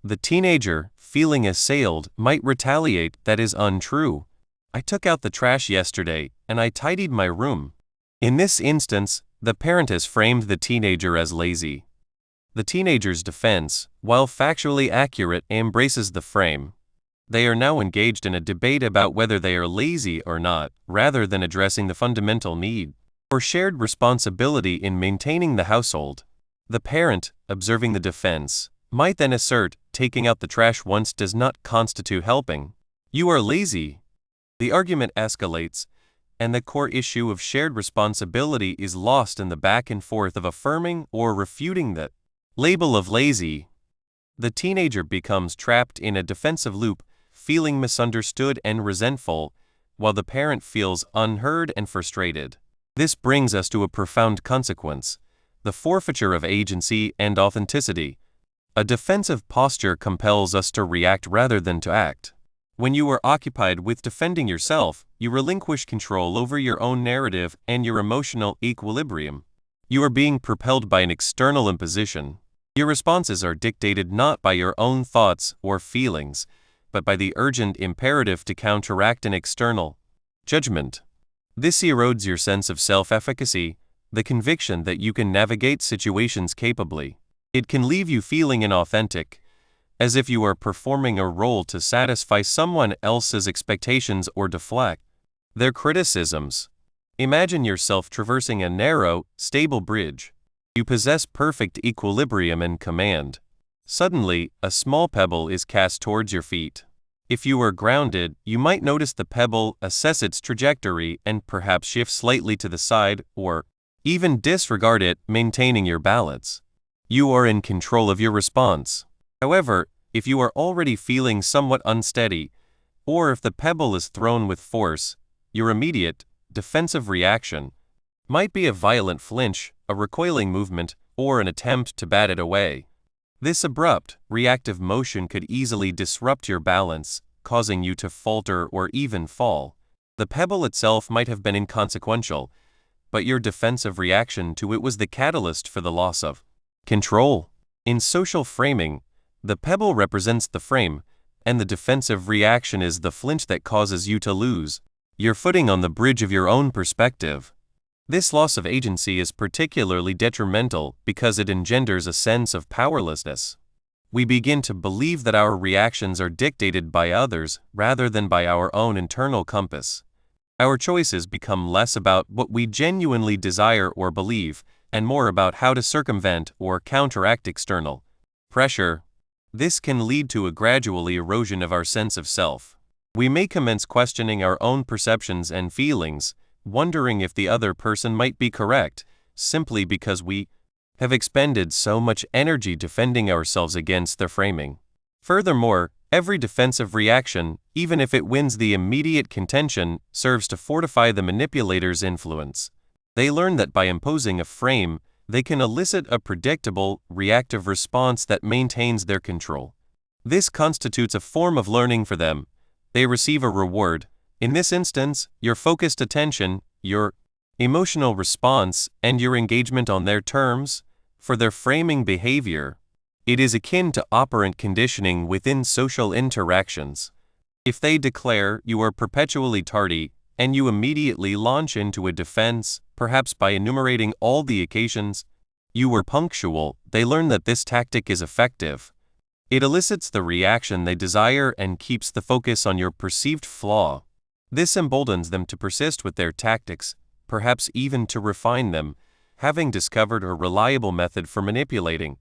S1: The teenager, feeling assailed, might retaliate, "That is untrue. I took out the trash yesterday, and I tidied my room." In this instance, the parent has framed the teenager as lazy. The teenager's defense, while factually accurate, embraces the frame. They are now engaged in a debate about whether they are lazy or not, rather than addressing the fundamental need or shared responsibility in maintaining the household. The parent, observing the defense, might then assert, "Taking out the trash once does not constitute helping. You are lazy." The argument escalates, and the core issue of shared responsibility is lost in the back and forth of affirming or refuting the label of lazy. The teenager becomes trapped in a defensive loop, feeling misunderstood and resentful, while the parent feels unheard and frustrated. This brings us to a profound consequence: the forfeiture of agency and authenticity. A defensive posture compels us to react rather than to act. When you are occupied with defending yourself, you relinquish control over your own narrative and your emotional equilibrium. You are being propelled by an external imposition. Your responses are dictated not by your own thoughts or feelings, but by the urgent imperative to counteract an external judgment. This erodes your sense of self-efficacy, the conviction that you can navigate situations capably. It can leave you feeling inauthentic, as if you are performing a role to satisfy someone else's expectations or deflect their criticisms. Imagine yourself traversing a narrow, stable bridge. You possess perfect equilibrium and command. Suddenly, a small pebble is cast towards your feet. If you are grounded, you might notice the pebble assess its trajectory and perhaps shift slightly to the side or even disregard it, maintaining your balance. You are in control of your response. However, if you are already feeling somewhat unsteady, or if the pebble is thrown with force, your immediate, defensive reaction might be a violent flinch, a recoiling movement, or an attempt to bat it away. This abrupt, reactive motion could easily disrupt your balance, causing you to falter or even fall. The pebble itself might have been inconsequential, but your defensive reaction to it was the catalyst for the loss of control. In social framing, the pebble represents the frame, and the defensive reaction is the flinch that causes you to lose your footing on the bridge of your own perspective. This loss of agency is particularly detrimental because it engenders a sense of powerlessness. We begin to believe that our reactions are dictated by others rather than by our own internal compass. Our choices become less about what we genuinely desire or believe, and more about how to circumvent or counteract external pressure. This can lead to a gradual erosion of our sense of self. We may commence questioning our own perceptions and feelings, wondering if the other person might be correct, simply because we have expended so much energy defending ourselves against their framing. Furthermore, every defensive reaction, even if it wins the immediate contention, serves to fortify the manipulator's influence. They learn that by imposing a frame, they can elicit a predictable, reactive response that maintains their control. This constitutes a form of learning for them. They receive a reward, in this instance, your focused attention, your emotional response, and your engagement on their terms, for their framing behavior. It is akin to operant conditioning within social interactions. If they declare you are perpetually tardy, and you immediately launch into a defense, perhaps by enumerating all the occasions you were punctual, they learn that this tactic is effective. It elicits the reaction they desire and keeps the focus on your perceived flaw. This emboldens them to persist with their tactics, perhaps even to refine them, having discovered a reliable method for manipulating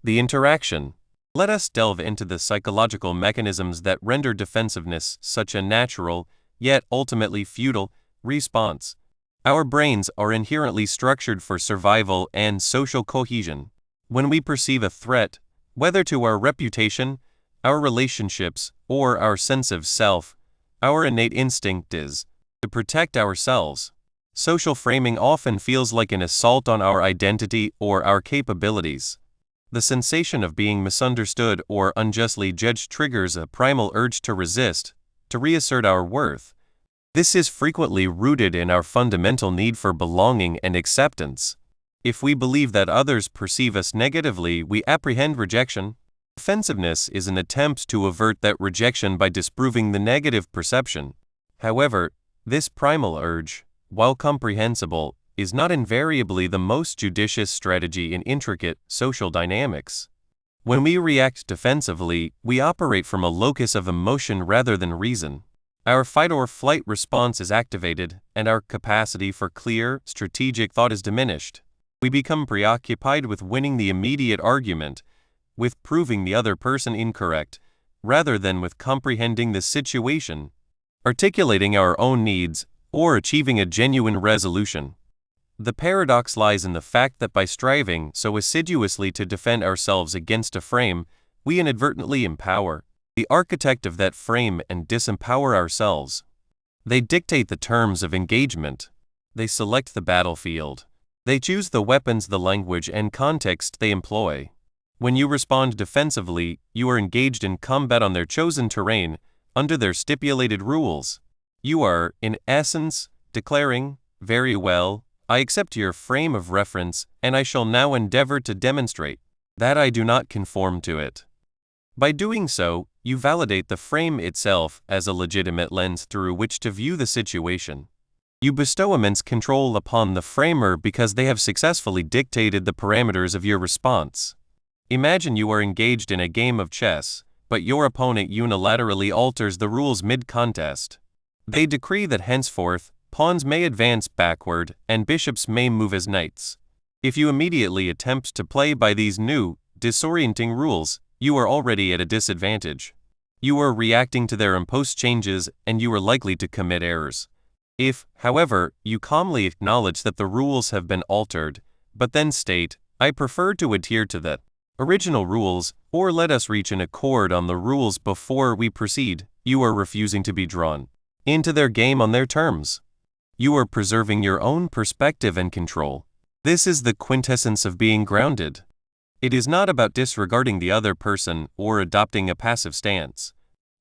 S1: the interaction. Let us delve into the psychological mechanisms that render defensiveness such a natural, yet ultimately futile, response. Our brains are inherently structured for survival and social cohesion. When we perceive a threat, whether to our reputation, our relationships, or our sense of self, our innate instinct is to protect ourselves. Social framing often feels like an assault on our identity or our capabilities. The sensation of being misunderstood or unjustly judged triggers a primal urge to resist, to reassert our worth. This is frequently rooted in our fundamental need for belonging and acceptance. If we believe that others perceive us negatively, we apprehend rejection. Defensiveness is an attempt to avert that rejection by disproving the negative perception. However, this primal urge, while comprehensible, is not invariably the most judicious strategy in intricate social dynamics. When we react defensively, we operate from a locus of emotion rather than reason. Our fight-or-flight response is activated, and our capacity for clear, strategic thought is diminished. We become preoccupied with winning the immediate argument, with proving the other person incorrect, rather than with comprehending the situation. Articulating our own needs, or achieving a genuine resolution. The paradox lies in the fact that by striving so assiduously to defend ourselves against a frame, we inadvertently empower the architect of that frame and disempower ourselves. They dictate the terms of engagement. They select the battlefield. They choose the weapons, the language, and context they employ. When you respond defensively, you are engaged in combat on their chosen terrain, under their stipulated rules. You are, in essence, declaring, "Very well, I accept your frame of reference, and I shall now endeavor to demonstrate that I do not conform to it." By doing so, you validate the frame itself as a legitimate lens through which to view the situation. You bestow immense control upon the framer because they have successfully dictated the parameters of your response. Imagine you are engaged in a game of chess, but your opponent unilaterally alters the rules mid-contest. They decree that henceforth, pawns may advance backward and bishops may move as knights. If you immediately attempt to play by these new, disorienting rules, you are already at a disadvantage. You are reacting to their imposed changes and you are likely to commit errors. If, however, you calmly acknowledge that the rules have been altered, but then state, "I prefer to adhere to the original rules," or "let us reach an accord on the rules before we proceed," you are refusing to be drawn into their game on their terms. You are preserving your own perspective and control. This is the quintessence of being grounded. It is not about disregarding the other person or adopting a passive stance.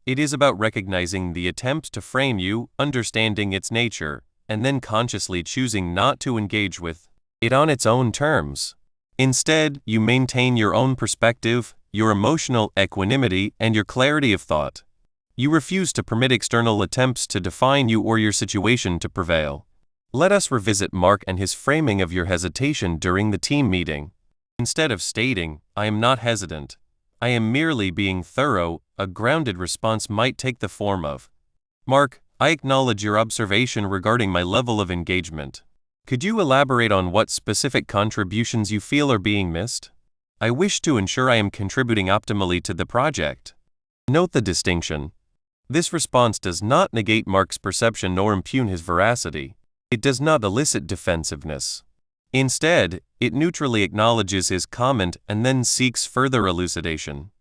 S1: It is about recognizing the attempt to frame you, understanding its nature, and then consciously choosing not to engage with it on its own terms. Instead, you maintain your own perspective, your emotional equanimity, and your clarity of thought. You refuse to permit external attempts to define you or your situation to prevail. Let us revisit Mark and his framing of your hesitation during the team meeting. Instead of stating, "I am not hesitant, I am merely being thorough," a grounded response might take the form of, "Mark, I acknowledge your observation regarding my level of engagement. Could you elaborate on what specific contributions you feel are being missed? I wish to ensure I am contributing optimally to the project." Note the distinction. This response does not negate Mark's perception nor impugn his veracity. It does not elicit defensiveness. Instead, it neutrally acknowledges his comment and then seeks further elucidation.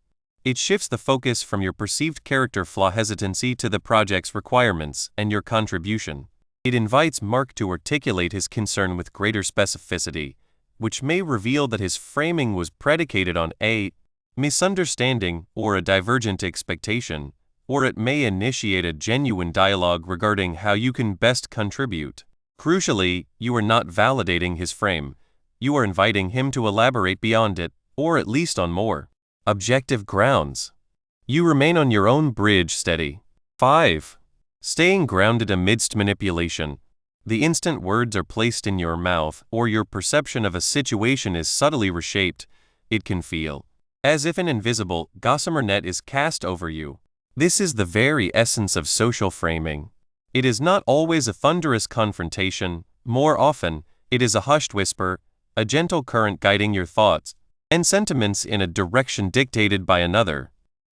S1: It shifts the focus from your perceived character flaw hesitancy to the project's requirements and your contribution. It invites Mark to articulate his concern with greater specificity, which may reveal that his framing was predicated on a misunderstanding or a divergent expectation, or it may initiate a genuine dialogue regarding how you can best contribute. Crucially, you are not validating his frame. You are inviting him to elaborate beyond it, or at least on more objective grounds. You remain on your own bridge steady. 5. Staying grounded amidst manipulation. The instant words are placed in your mouth or your perception of a situation is subtly reshaped, it can feel as if an invisible, gossamer net is cast over you. This is the very essence of social framing. It is not always a thunderous confrontation. More often, it is a hushed whisper, a gentle current guiding your thoughts and sentiments in a direction dictated by another.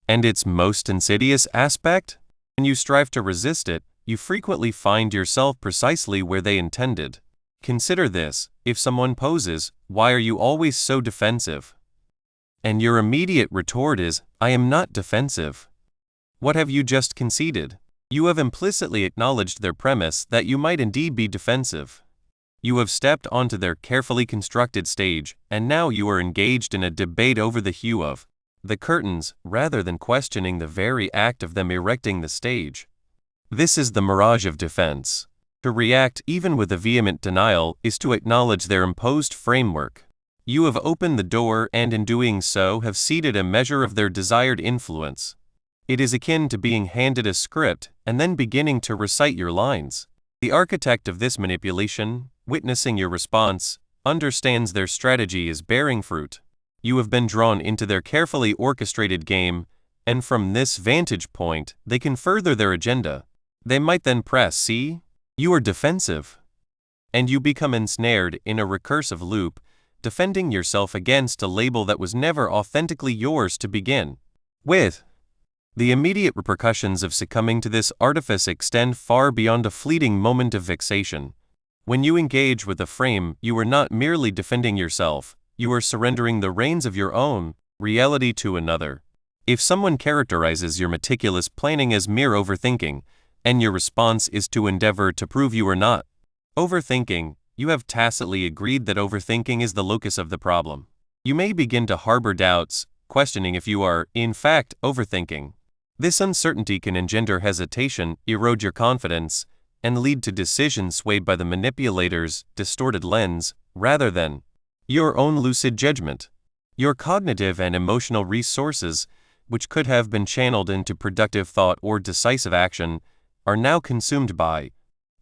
S1: And its most insidious aspect? When you strive to resist it, you frequently find yourself precisely where they intended. Consider this: if someone poses, "Why are you always so defensive?" and your immediate retort is, "I am not defensive," what have you just conceded? You have implicitly acknowledged their premise that you might indeed be defensive. You have stepped onto their carefully constructed stage, and now you are engaged in a debate over the hue of the curtains, rather than questioning the very act of them erecting the stage. This is the mirage of defense. To react, even with a vehement denial, is to acknowledge their imposed framework. You have opened the door and in doing so have ceded a measure of their desired influence. It is akin to being handed a script and then beginning to recite your lines. The architect of this manipulation, witnessing your response, understands their strategy is bearing fruit. You have been drawn into their carefully orchestrated game, and from this vantage point, they can further their agenda. They might then press, "See? You are defensive." And you become ensnared in a recursive loop, defending yourself against a label that was never authentically yours to begin with. The immediate repercussions of succumbing to this artifice extend far beyond a fleeting moment of vexation. When you engage with a frame, you are not merely defending yourself, you are surrendering the reins of your own reality to another. If someone characterizes your meticulous planning as mere overthinking, and your response is to endeavor to prove you are not overthinking, you have tacitly agreed that overthinking is the locus of the problem. You may begin to harbor doubts, questioning if you are, in fact, overthinking. This uncertainty can engender hesitation, erode your confidence, and lead to decisions swayed by the manipulator's distorted lens, rather than your own lucid judgment. Your cognitive and emotional resources, which could have been channeled into productive thought or decisive action, are now consumed by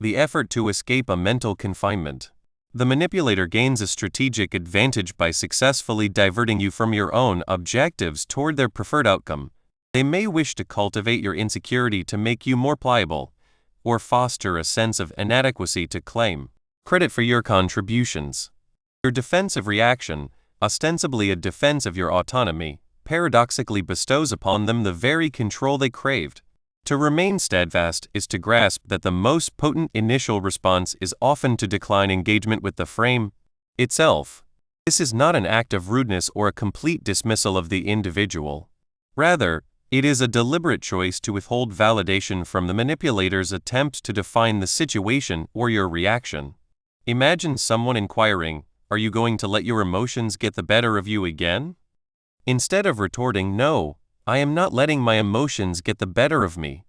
S1: the effort to escape a mental confinement. The manipulator gains a strategic advantage by successfully diverting you from your own objectives toward their preferred outcome. They may wish to cultivate your insecurity to make you more pliable, or foster a sense of inadequacy to claim credit for your contributions. Your defensive reaction, ostensibly a defense of your autonomy, paradoxically bestows upon them the very control they craved. To remain steadfast is to grasp that the most potent initial response is often to decline engagement with the frame itself. This is not an act of rudeness or a complete dismissal of the individual. Rather, it is a deliberate choice to withhold validation from the manipulator's attempts to define the situation or your reaction. Imagine someone inquiring, "Are you going to let your emotions get the better of you again?" Instead of retorting, "No, I am not letting my emotions get the better of me."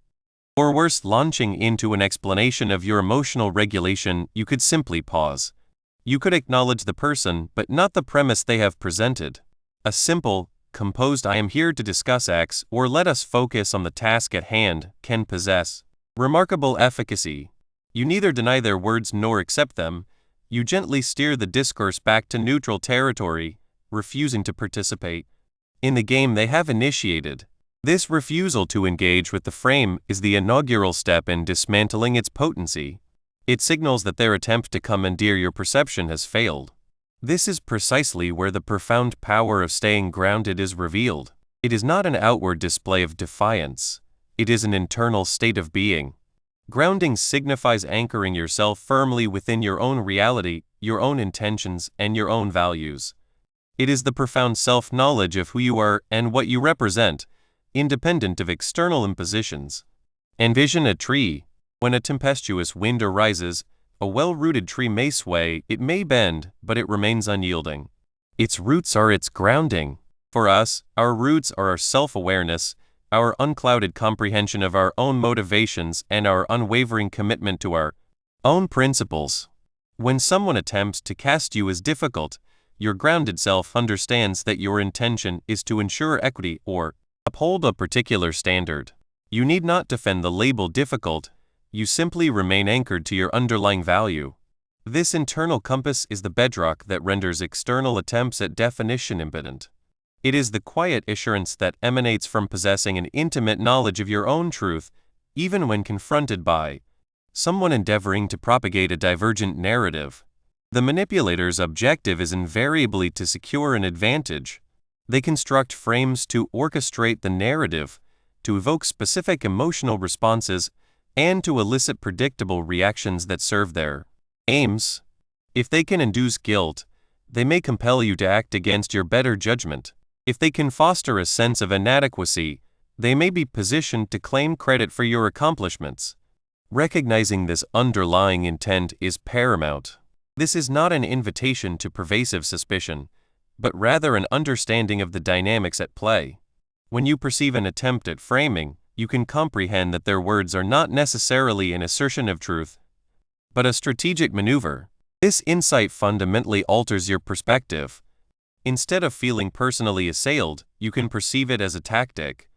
S1: Or worse, launching into an explanation of your emotional regulation, you could simply pause. You could acknowledge the person, but not the premise they have presented. A simple, composed "I am here to discuss X" or "let us focus on the task at hand" can possess remarkable efficacy. You neither deny their words nor accept them. You gently steer the discourse back to neutral territory, refusing to participate in the game they have initiated. This refusal to engage with the frame is the inaugural step in dismantling its potency. It signals that their attempt to commandeer your perception has failed. This is precisely where the profound power of staying grounded is revealed. It is not an outward display of defiance. It is an internal state of being. Grounding signifies anchoring yourself firmly within your own reality, your own intentions, and your own values. It is the profound self-knowledge of who you are and what you represent, independent of external impositions. Envision a tree. When a tempestuous wind arises, a well-rooted tree may sway, it may bend, but it remains unyielding. Its roots are its grounding. For us, our roots are our self-awareness, our unclouded comprehension of our own motivations, and our unwavering commitment to our own principles. When someone attempts to cast you as difficult, your grounded self understands that your intention is to ensure equity or uphold a particular standard. You need not defend the label difficult, you simply remain anchored to your underlying value. This internal compass is the bedrock that renders external attempts at definition impotent. It is the quiet assurance that emanates from possessing an intimate knowledge of your own truth, even when confronted by someone endeavoring to propagate a divergent narrative. The manipulator's objective is invariably to secure an advantage. They construct frames to orchestrate the narrative, to evoke specific emotional responses, and to elicit predictable reactions that serve their aims. If they can induce guilt, they may compel you to act against your better judgment. If they can foster a sense of inadequacy, they may be positioned to claim credit for your accomplishments. Recognizing this underlying intent is paramount. This is not an invitation to pervasive suspicion, but rather an understanding of the dynamics at play. When you perceive an attempt at framing, you can comprehend that their words are not necessarily an assertion of truth, but a strategic maneuver. This insight fundamentally alters your perspective. Instead of feeling personally assailed, you can perceive it as a tactic.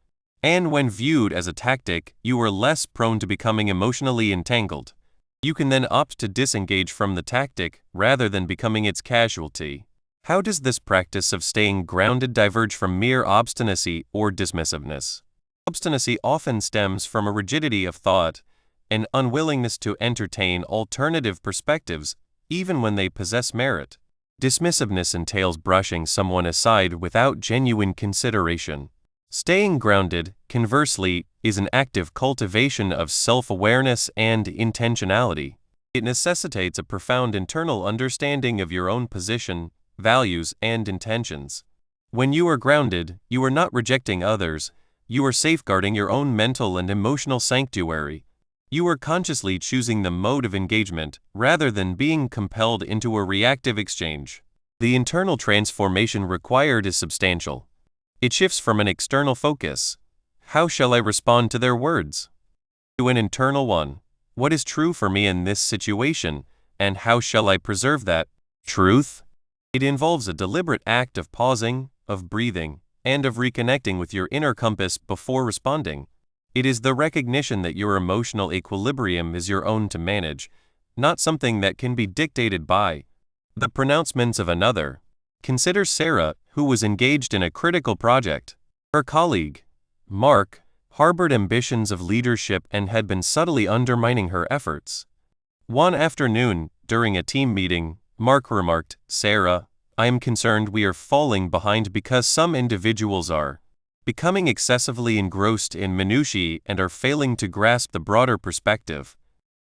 S1: And when viewed as a tactic, you are less prone to becoming emotionally entangled. You can then opt to disengage from the tactic rather than becoming its casualty. How does this practice of staying grounded diverge from mere obstinacy or dismissiveness? Obstinacy often stems from a rigidity of thought, an unwillingness to entertain alternative perspectives, even when they possess merit. Dismissiveness entails brushing someone aside without genuine consideration. Staying grounded, conversely, is an active cultivation of self-awareness and intentionality. It necessitates a profound internal understanding of your own position, values, and intentions. When you are grounded, you are not rejecting others, you are safeguarding your own mental and emotional sanctuary. You are consciously choosing the mode of engagement rather than being compelled into a reactive exchange. The internal transformation required is substantial. It shifts from an external focus, "How shall I respond to their words?" to an internal one, "What is true for me in this situation, and how shall I preserve that truth?" It involves a deliberate act of pausing, of breathing, and of reconnecting with your inner compass before responding. It is the recognition that your emotional equilibrium is your own to manage, not something that can be dictated by the pronouncements of another. Consider Sarah, who was engaged in a critical project. Her colleague, Mark, harbored ambitions of leadership and had been subtly undermining her efforts. One afternoon, during a team meeting, Mark remarked, "Sarah, I am concerned we are falling behind because some individuals are becoming excessively engrossed in minutiae and are failing to grasp the broader perspective."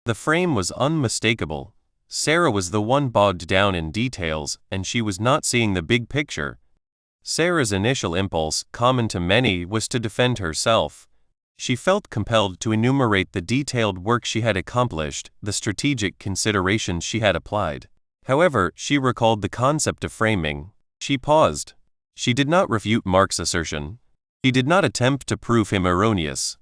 S1: The frame was unmistakable. Sarah was the one bogged down in details, and she was not seeing the big picture. Sarah's initial impulse, common to many, was to defend herself. She felt compelled to enumerate the detailed work she had accomplished, the strategic considerations she had applied. However, she recalled the concept of framing. She paused. She did not refute Mark's assertion. She did not attempt to prove him erroneous.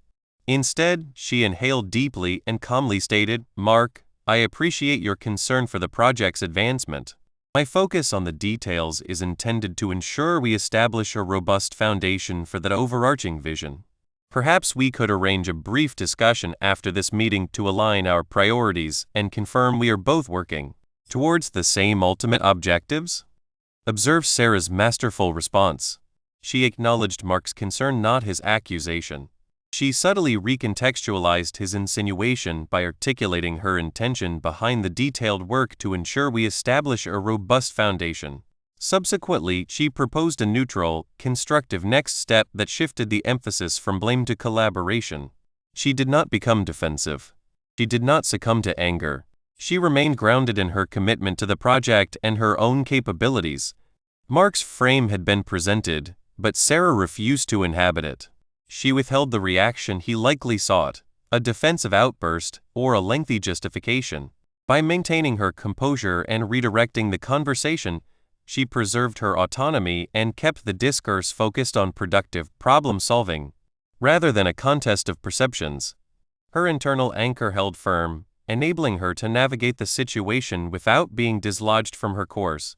S1: Instead, she inhaled deeply and calmly stated, "Mark, I appreciate your concern for the project's advancement. My focus on the details is intended to ensure we establish a robust foundation for that overarching vision. Perhaps we could arrange a brief discussion after this meeting to align our priorities and confirm we are both working towards the same ultimate objectives." Observe Sarah's masterful response. She acknowledged Mark's concern, not his accusation. She subtly recontextualized his insinuation by articulating her intention behind the detailed work to ensure we establish a robust foundation. Subsequently, she proposed a neutral, constructive next step that shifted the emphasis from blame to collaboration. She did not become defensive. She did not succumb to anger. She remained grounded in her commitment to the project and her own capabilities. Mark's frame had been presented, but Sarah refused to inhabit it. She withheld the reaction he likely sought, a defensive outburst or a lengthy justification. By maintaining her composure and redirecting the conversation, she preserved her autonomy and kept the discourse focused on productive problem-solving, rather than a contest of perceptions. Her internal anchor held firm, enabling her to navigate the situation without being dislodged from her course.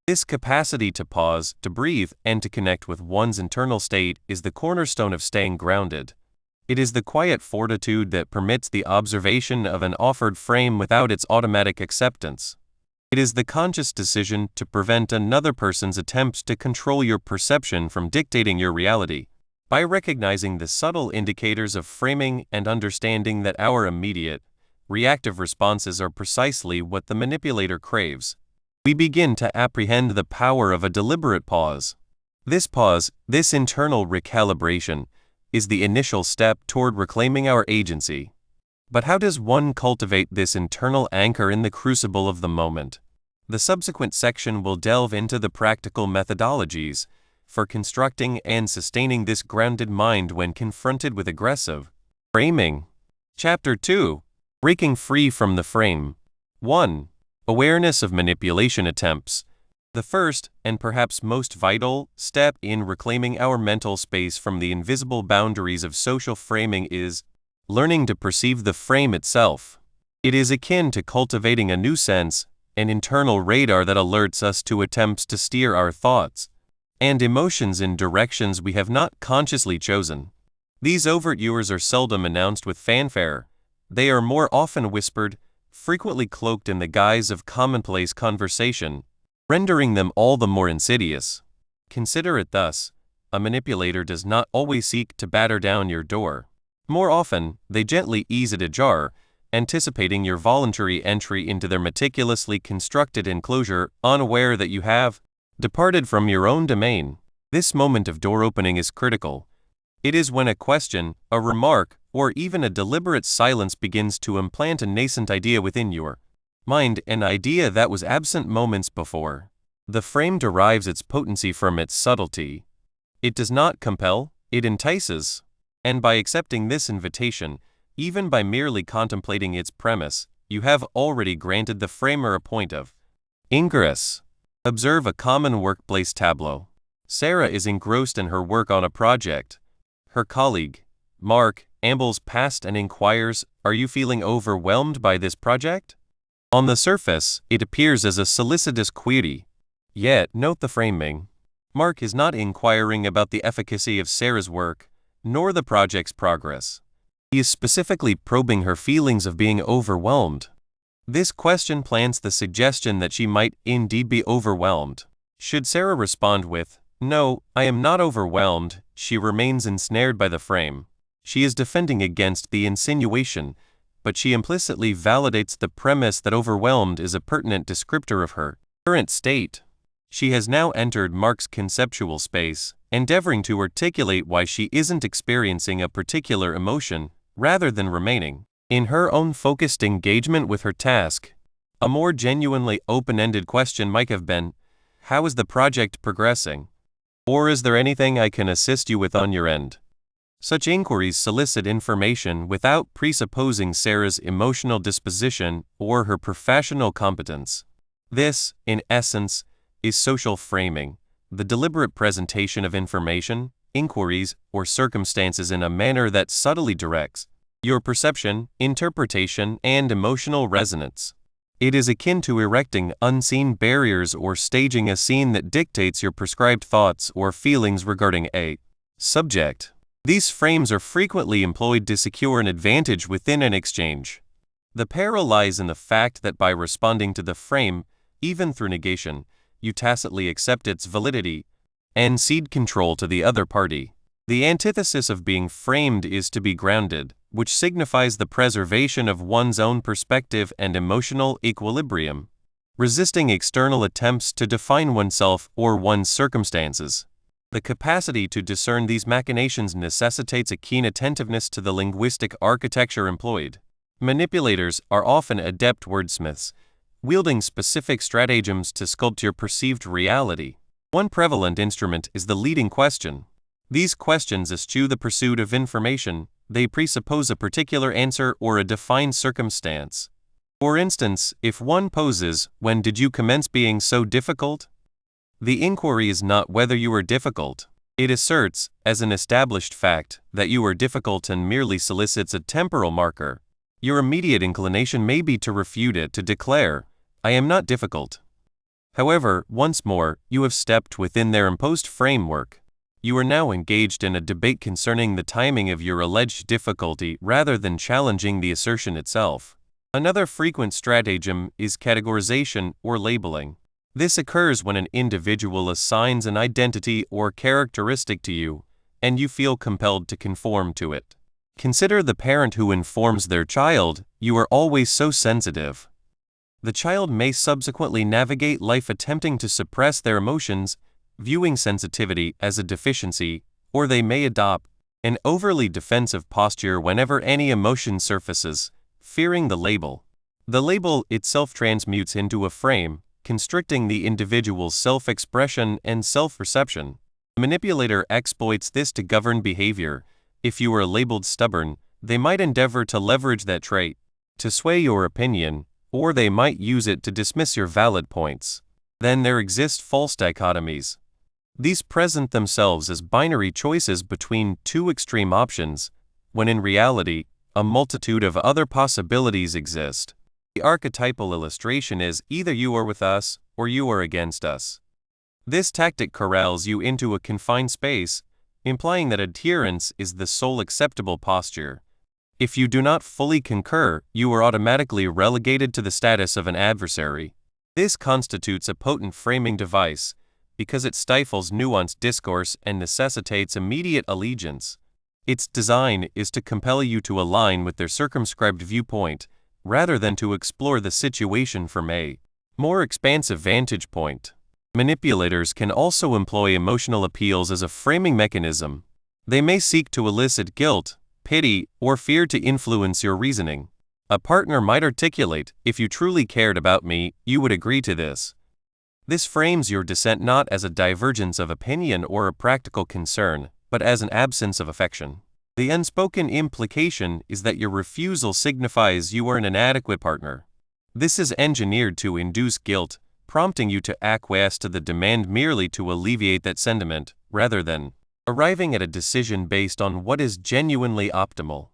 S1: This capacity to pause, to breathe, and to connect with one's internal state is the cornerstone of staying grounded. It is the quiet fortitude that permits the observation of an offered frame without its automatic acceptance. It is the conscious decision to prevent another person's attempts to control your perception from dictating your reality. By recognizing the subtle indicators of framing and understanding that our immediate, reactive responses are precisely what the manipulator craves, we begin to apprehend the power of a deliberate pause. This pause, this internal recalibration, is the initial step toward reclaiming our agency. But how does one cultivate this internal anchor in the crucible of the moment? The subsequent section will delve into the practical methodologies for constructing and sustaining this grounded mind when confronted with aggressive framing. Chapter 2. Breaking free from the frame. 1. Awareness of manipulation attempts. The first, and perhaps most vital, step in reclaiming our mental space from the invisible boundaries of social framing is learning to perceive the frame itself. It is akin to cultivating a new sense, an internal radar that alerts us to attempts to steer our thoughts and emotions in directions we have not consciously chosen. These overtures are seldom announced with fanfare. They are more often whispered, frequently cloaked in the guise of commonplace conversation, rendering them all the more insidious. Consider it thus: a manipulator does not always seek to batter down your door. More often, they gently ease it ajar, anticipating your voluntary entry into their meticulously constructed enclosure, unaware that you have departed from your own domain. This moment of door opening is critical. It is when a question, a remark, or even a deliberate silence begins to implant a nascent idea within your mind, an idea that was absent moments before. The frame derives its potency from its subtlety. It does not compel, it entices. And by accepting this invitation, even by merely contemplating its premise, you have already granted the framer a point of ingress. Observe a common workplace tableau. Sarah is engrossed in her work on a project. Her colleague, Mark, ambles past and inquires, "Are you feeling overwhelmed by this project?" On the surface, it appears as a solicitous query. Yet, note the framing. Mark is not inquiring about the efficacy of Sarah's work, nor the project's progress. He is specifically probing her feelings of being overwhelmed. This question plants the suggestion that she might indeed be overwhelmed. Should Sarah respond with, "No, I am not overwhelmed," she remains ensnared by the frame. She is defending against the insinuation, but she implicitly validates the premise that overwhelmed is a pertinent descriptor of her current state. She has now entered Mark's conceptual space, endeavoring to articulate why she isn't experiencing a particular emotion, rather than remaining in her own focused engagement with her task. A more genuinely open-ended question might have been, "How is the project progressing?" Or, "Is there anything I can assist you with on your end?" Such inquiries solicit information without presupposing Sarah's emotional disposition or her professional competence. This, in essence, is social framing, the deliberate presentation of information, inquiries, or circumstances in a manner that subtly directs your perception, interpretation, and emotional resonance. It is akin to erecting unseen barriers or staging a scene that dictates your prescribed thoughts or feelings regarding a subject. These frames are frequently employed to secure an advantage within an exchange. The peril lies in the fact that by responding to the frame, even through negation, you tacitly accept its validity and cede control to the other party. The antithesis of being framed is to be grounded, which signifies the preservation of one's own perspective and emotional equilibrium, resisting external attempts to define oneself or one's circumstances. The capacity to discern these machinations necessitates a keen attentiveness to the linguistic architecture employed. Manipulators are often adept wordsmiths, wielding specific stratagems to sculpt your perceived reality. One prevalent instrument is the leading question. These questions eschew the pursuit of information, they presuppose a particular answer or a defined circumstance. For instance, if one poses, "When did you commence being so difficult?" the inquiry is not whether you are difficult. It asserts, as an established fact, that you are difficult and merely solicits a temporal marker. Your immediate inclination may be to refute it, to declare, "I am not difficult." However, once more, you have stepped within their imposed framework. You are now engaged in a debate concerning the timing of your alleged difficulty rather than challenging the assertion itself. Another frequent stratagem is categorization or labeling. This occurs when an individual assigns an identity or characteristic to you, and you feel compelled to conform to it. Consider the parent who informs their child, "You are always so sensitive." The child may subsequently navigate life attempting to suppress their emotions, viewing sensitivity as a deficiency, or they may adopt an overly defensive posture whenever any emotion surfaces, fearing the label. The label itself transmutes into a frame, constricting the individual's self-expression and self-perception. The manipulator exploits this to govern behavior. If you are labeled stubborn, they might endeavor to leverage that trait to sway your opinion, or they might use it to dismiss your valid points. Then there exist false dichotomies. These present themselves as binary choices between two extreme options, when in reality, a multitude of other possibilities exist. The archetypal illustration is either you are with us or you are against us. This tactic corrals you into a confined space, implying that adherence is the sole acceptable posture. If you do not fully concur, you are automatically relegated to the status of an adversary. This constitutes a potent framing device, because it stifles nuanced discourse and necessitates immediate allegiance. Its design is to compel you to align with their circumscribed viewpoint, rather than to explore the situation from a more expansive vantage point. Manipulators can also employ emotional appeals as a framing mechanism. They may seek to elicit guilt, pity, or fear to influence your reasoning. A partner might articulate, "If you truly cared about me, you would agree to this." This frames your dissent not as a divergence of opinion or a practical concern, but as an absence of affection. The unspoken implication is that your refusal signifies you are an inadequate partner. This is engineered to induce guilt, prompting you to acquiesce to the demand merely to alleviate that sentiment, rather than arriving at a decision based on what is genuinely optimal.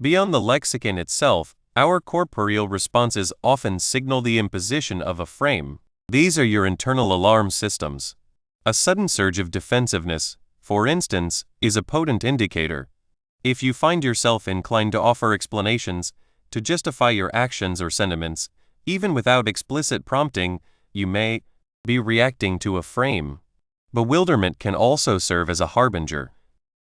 S1: Beyond the lexicon itself, our corporeal responses often signal the imposition of a frame. These are your internal alarm systems. A sudden surge of defensiveness, for instance, is a potent indicator. If you find yourself inclined to offer explanations, to justify your actions or sentiments, even without explicit prompting, you may be reacting to a frame. Bewilderment can also serve as a harbinger.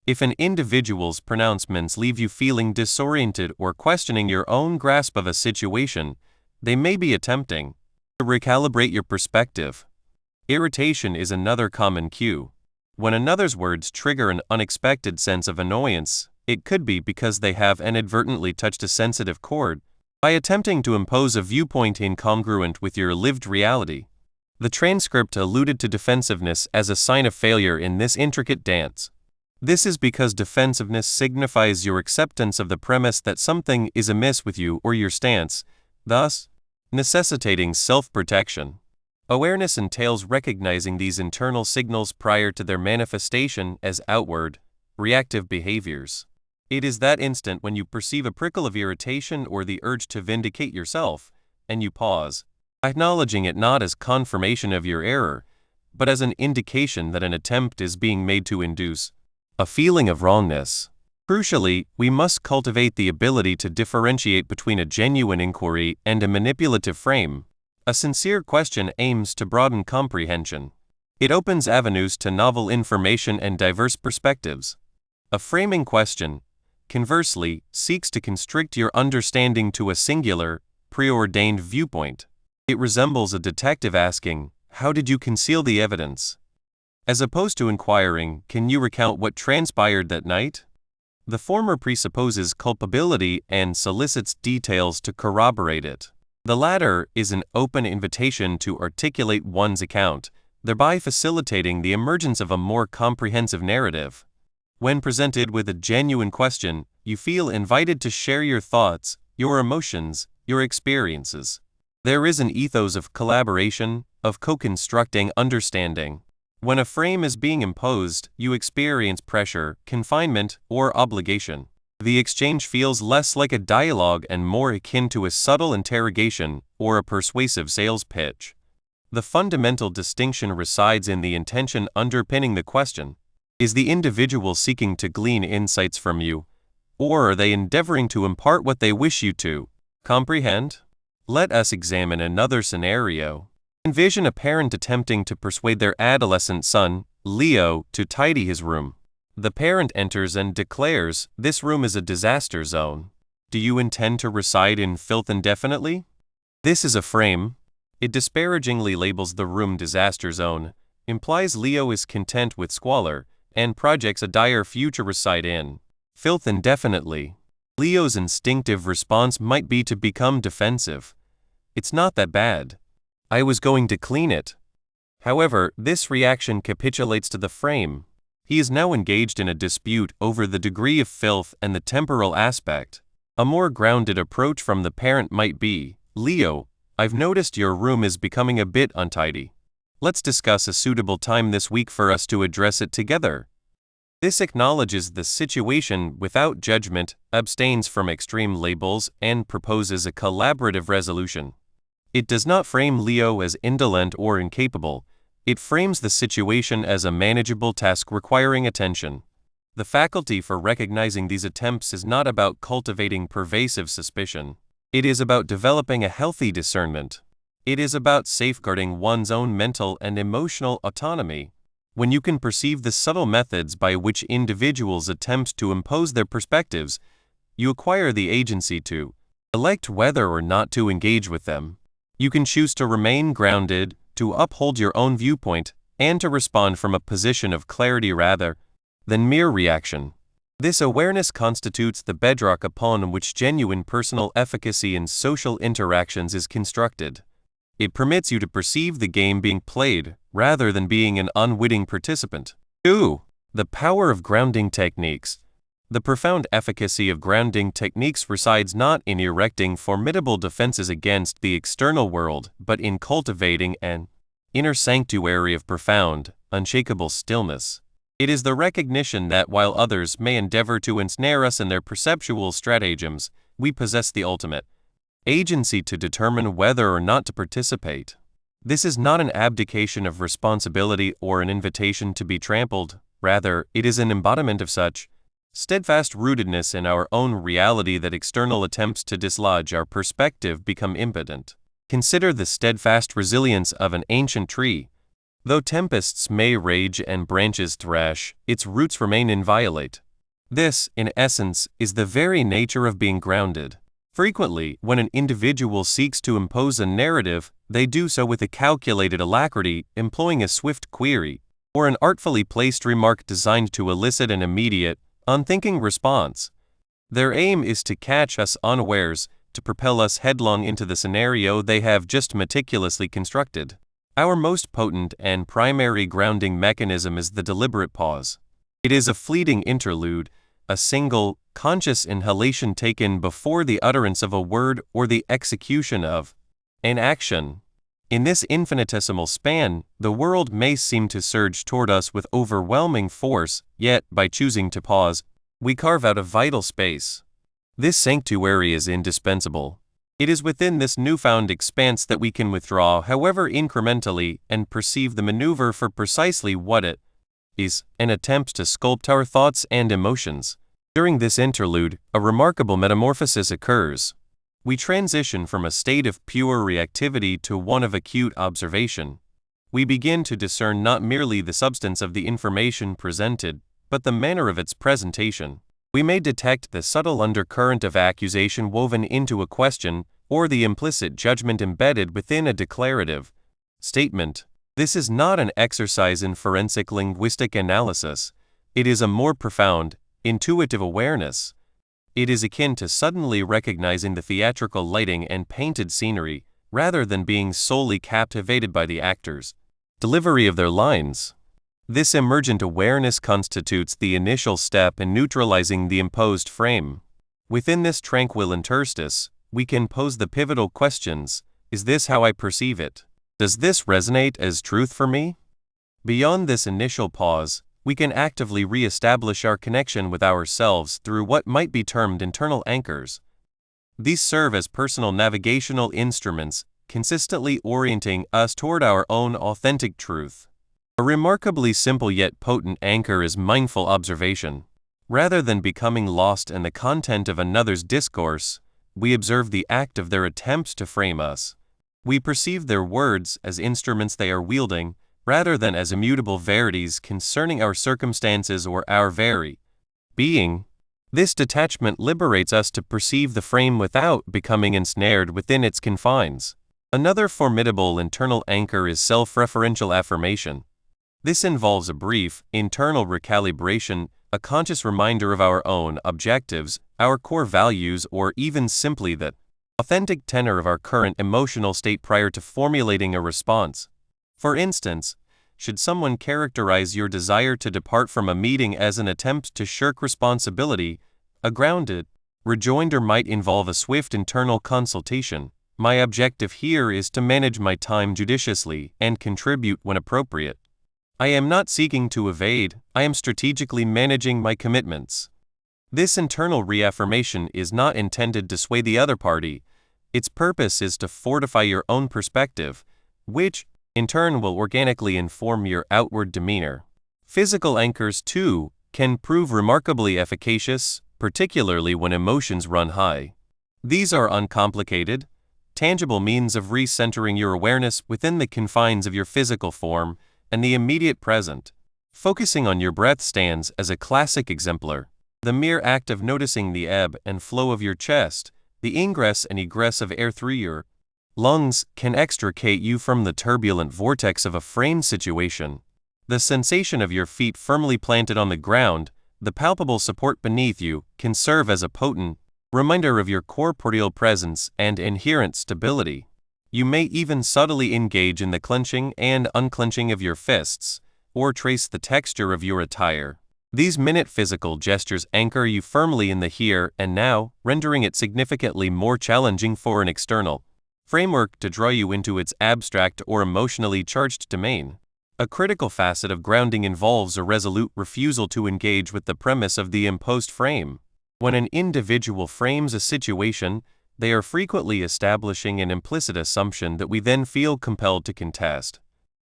S1: If an individual's pronouncements leave you feeling disoriented or questioning your own grasp of a situation, they may be attempting to recalibrate your perspective. Irritation is another common cue. When another's words trigger an unexpected sense of annoyance, it could be because they have inadvertently touched a sensitive chord by attempting to impose a viewpoint incongruent with your lived reality. The transcript alluded to defensiveness as a sign of failure in this intricate dance. This is because defensiveness signifies your acceptance of the premise that something is amiss with you or your stance, thus necessitating self-protection. Awareness entails recognizing these internal signals prior to their manifestation as outward, reactive behaviors. It is that instant when you perceive a prickle of irritation or the urge to vindicate yourself, and you pause, acknowledging it not as confirmation of your error, but as an indication that an attempt is being made to induce a feeling of wrongness. Crucially, we must cultivate the ability to differentiate between a genuine inquiry and a manipulative frame. A sincere question aims to broaden comprehension. It opens avenues to novel information and diverse perspectives. A framing question, conversely, seeks to constrict your understanding to a singular, preordained viewpoint. It resembles a detective asking, "How did you conceal the evidence?" as opposed to inquiring, "Can you recount what transpired that night?" The former presupposes culpability and solicits details to corroborate it. The latter is an open invitation to articulate one's account, thereby facilitating the emergence of a more comprehensive narrative. When presented with a genuine question, you feel invited to share your thoughts, your emotions, your experiences. There is an ethos of collaboration, of co-constructing understanding. When a frame is being imposed, you experience pressure, confinement, or obligation. The exchange feels less like a dialogue and more akin to a subtle interrogation or a persuasive sales pitch. The fundamental distinction resides in the intention underpinning the question. Is the individual seeking to glean insights from you, or are they endeavoring to impart what they wish you to comprehend? Let us examine another scenario. Envision a parent attempting to persuade their adolescent son, Leo, to tidy his room. The parent enters and declares, "This room is a disaster zone. Do you intend to reside in filth indefinitely?" This is a frame. It disparagingly labels the room disaster zone, implies Leo is content with squalor, and projects a dire future reside in filth indefinitely. Leo's instinctive response might be to become defensive. "It's not that bad. I was going to clean it." However, this reaction capitulates to the frame. He is now engaged in a dispute over the degree of filth and the temporal aspect. A more grounded approach from the parent might be, "Leo, I've noticed your room is becoming a bit untidy. Let's discuss a suitable time this week for us to address it together." This acknowledges the situation without judgment, abstains from extreme labels, and proposes a collaborative resolution. It does not frame Leo as indolent or incapable. It frames the situation as a manageable task requiring attention. The faculty for recognizing these attempts is not about cultivating pervasive suspicion. It is about developing a healthy discernment. It is about safeguarding one's own mental and emotional autonomy. When you can perceive the subtle methods by which individuals attempt to impose their perspectives, you acquire the agency to elect whether or not to engage with them. You can choose to remain grounded, to uphold your own viewpoint, and to respond from a position of clarity rather than mere reaction. This awareness constitutes the bedrock upon which genuine personal efficacy in social interactions is constructed. It permits you to perceive the game being played, rather than being an unwitting participant. 2. The power of grounding techniques. The profound efficacy of grounding techniques resides not in erecting formidable defenses against the external world, but in cultivating an inner sanctuary of profound, unshakable stillness. It is the recognition that while others may endeavor to ensnare us in their perceptual stratagems, we possess the ultimate agency to determine whether or not to participate. This is not an abdication of responsibility or an invitation to be trampled. Rather, it is an embodiment of such steadfast rootedness in our own reality that external attempts to dislodge our perspective become impotent. Consider the steadfast resilience of an ancient tree. Though tempests may rage and branches thrash, its roots remain inviolate. This, in essence, is the very nature of being grounded. Frequently, when an individual seeks to impose a narrative, they do so with a calculated alacrity, employing a swift query, or an artfully placed remark designed to elicit an immediate, unthinking response. Their aim is to catch us unawares, to propel us headlong into the scenario they have just meticulously constructed. Our most potent and primary grounding mechanism is the deliberate pause. It is a fleeting interlude, a single, conscious inhalation taken before the utterance of a word or the execution of an action. In this infinitesimal span, the world may seem to surge toward us with overwhelming force, yet, by choosing to pause, we carve out a vital space. This sanctuary is indispensable. It is within this newfound expanse that we can withdraw, however incrementally, and perceive the maneuver for precisely what it is, an attempt to sculpt our thoughts and emotions. During this interlude, a remarkable metamorphosis occurs. We transition from a state of pure reactivity to one of acute observation. We begin to discern not merely the substance of the information presented, but the manner of its presentation. We may detect the subtle undercurrent of accusation woven into a question, or the implicit judgment embedded within a declarative statement. This is not an exercise in forensic linguistic analysis. It is a more profound, intuitive awareness. It is akin to suddenly recognizing the theatrical lighting and painted scenery, rather than being solely captivated by the actors' delivery of their lines. This emergent awareness constitutes the initial step in neutralizing the imposed frame. Within this tranquil interstice, we can pose the pivotal questions: is this how I perceive it? Does this resonate as truth for me? Beyond this initial pause, we can actively re-establish our connection with ourselves through what might be termed internal anchors. These serve as personal navigational instruments, consistently orienting us toward our own authentic truth. A remarkably simple yet potent anchor is mindful observation. Rather than becoming lost in the content of another's discourse, we observe the act of their attempts to frame us. We perceive their words as instruments they are wielding, rather than as immutable verities concerning our circumstances or our very being. This detachment liberates us to perceive the frame without becoming ensnared within its confines. Another formidable internal anchor is self-referential affirmation. This involves a brief, internal recalibration, a conscious reminder of our own objectives, our core values, or even simply the authentic tenor of our current emotional state prior to formulating a response. For instance, should someone characterize your desire to depart from a meeting as an attempt to shirk responsibility, a grounded rejoinder might involve a swift internal consultation. My objective here is to manage my time judiciously and contribute when appropriate. I am not seeking to evade, I am strategically managing my commitments. This internal reaffirmation is not intended to sway the other party. Its purpose is to fortify your own perspective, which, in turn, will organically inform your outward demeanor. Physical anchors, too, can prove remarkably efficacious, particularly when emotions run high. These are uncomplicated, tangible means of recentering your awareness within the confines of your physical form and the immediate present. Focusing on your breath stands as a classic exemplar. The mere act of noticing the ebb and flow of your chest, the ingress and egress of air through your lungs, can extricate you from the turbulent vortex of a framed situation. The sensation of your feet firmly planted on the ground, the palpable support beneath you can serve as a potent reminder of your corporeal presence and inherent stability. You may even subtly engage in the clenching and unclenching of your fists, or trace the texture of your attire. These minute physical gestures anchor you firmly in the here and now, rendering it significantly more challenging for an external framework to draw you into its abstract or emotionally charged domain. A critical facet of grounding involves a resolute refusal to engage with the premise of the imposed frame. When an individual frames a situation, they are frequently establishing an implicit assumption that we then feel compelled to contest.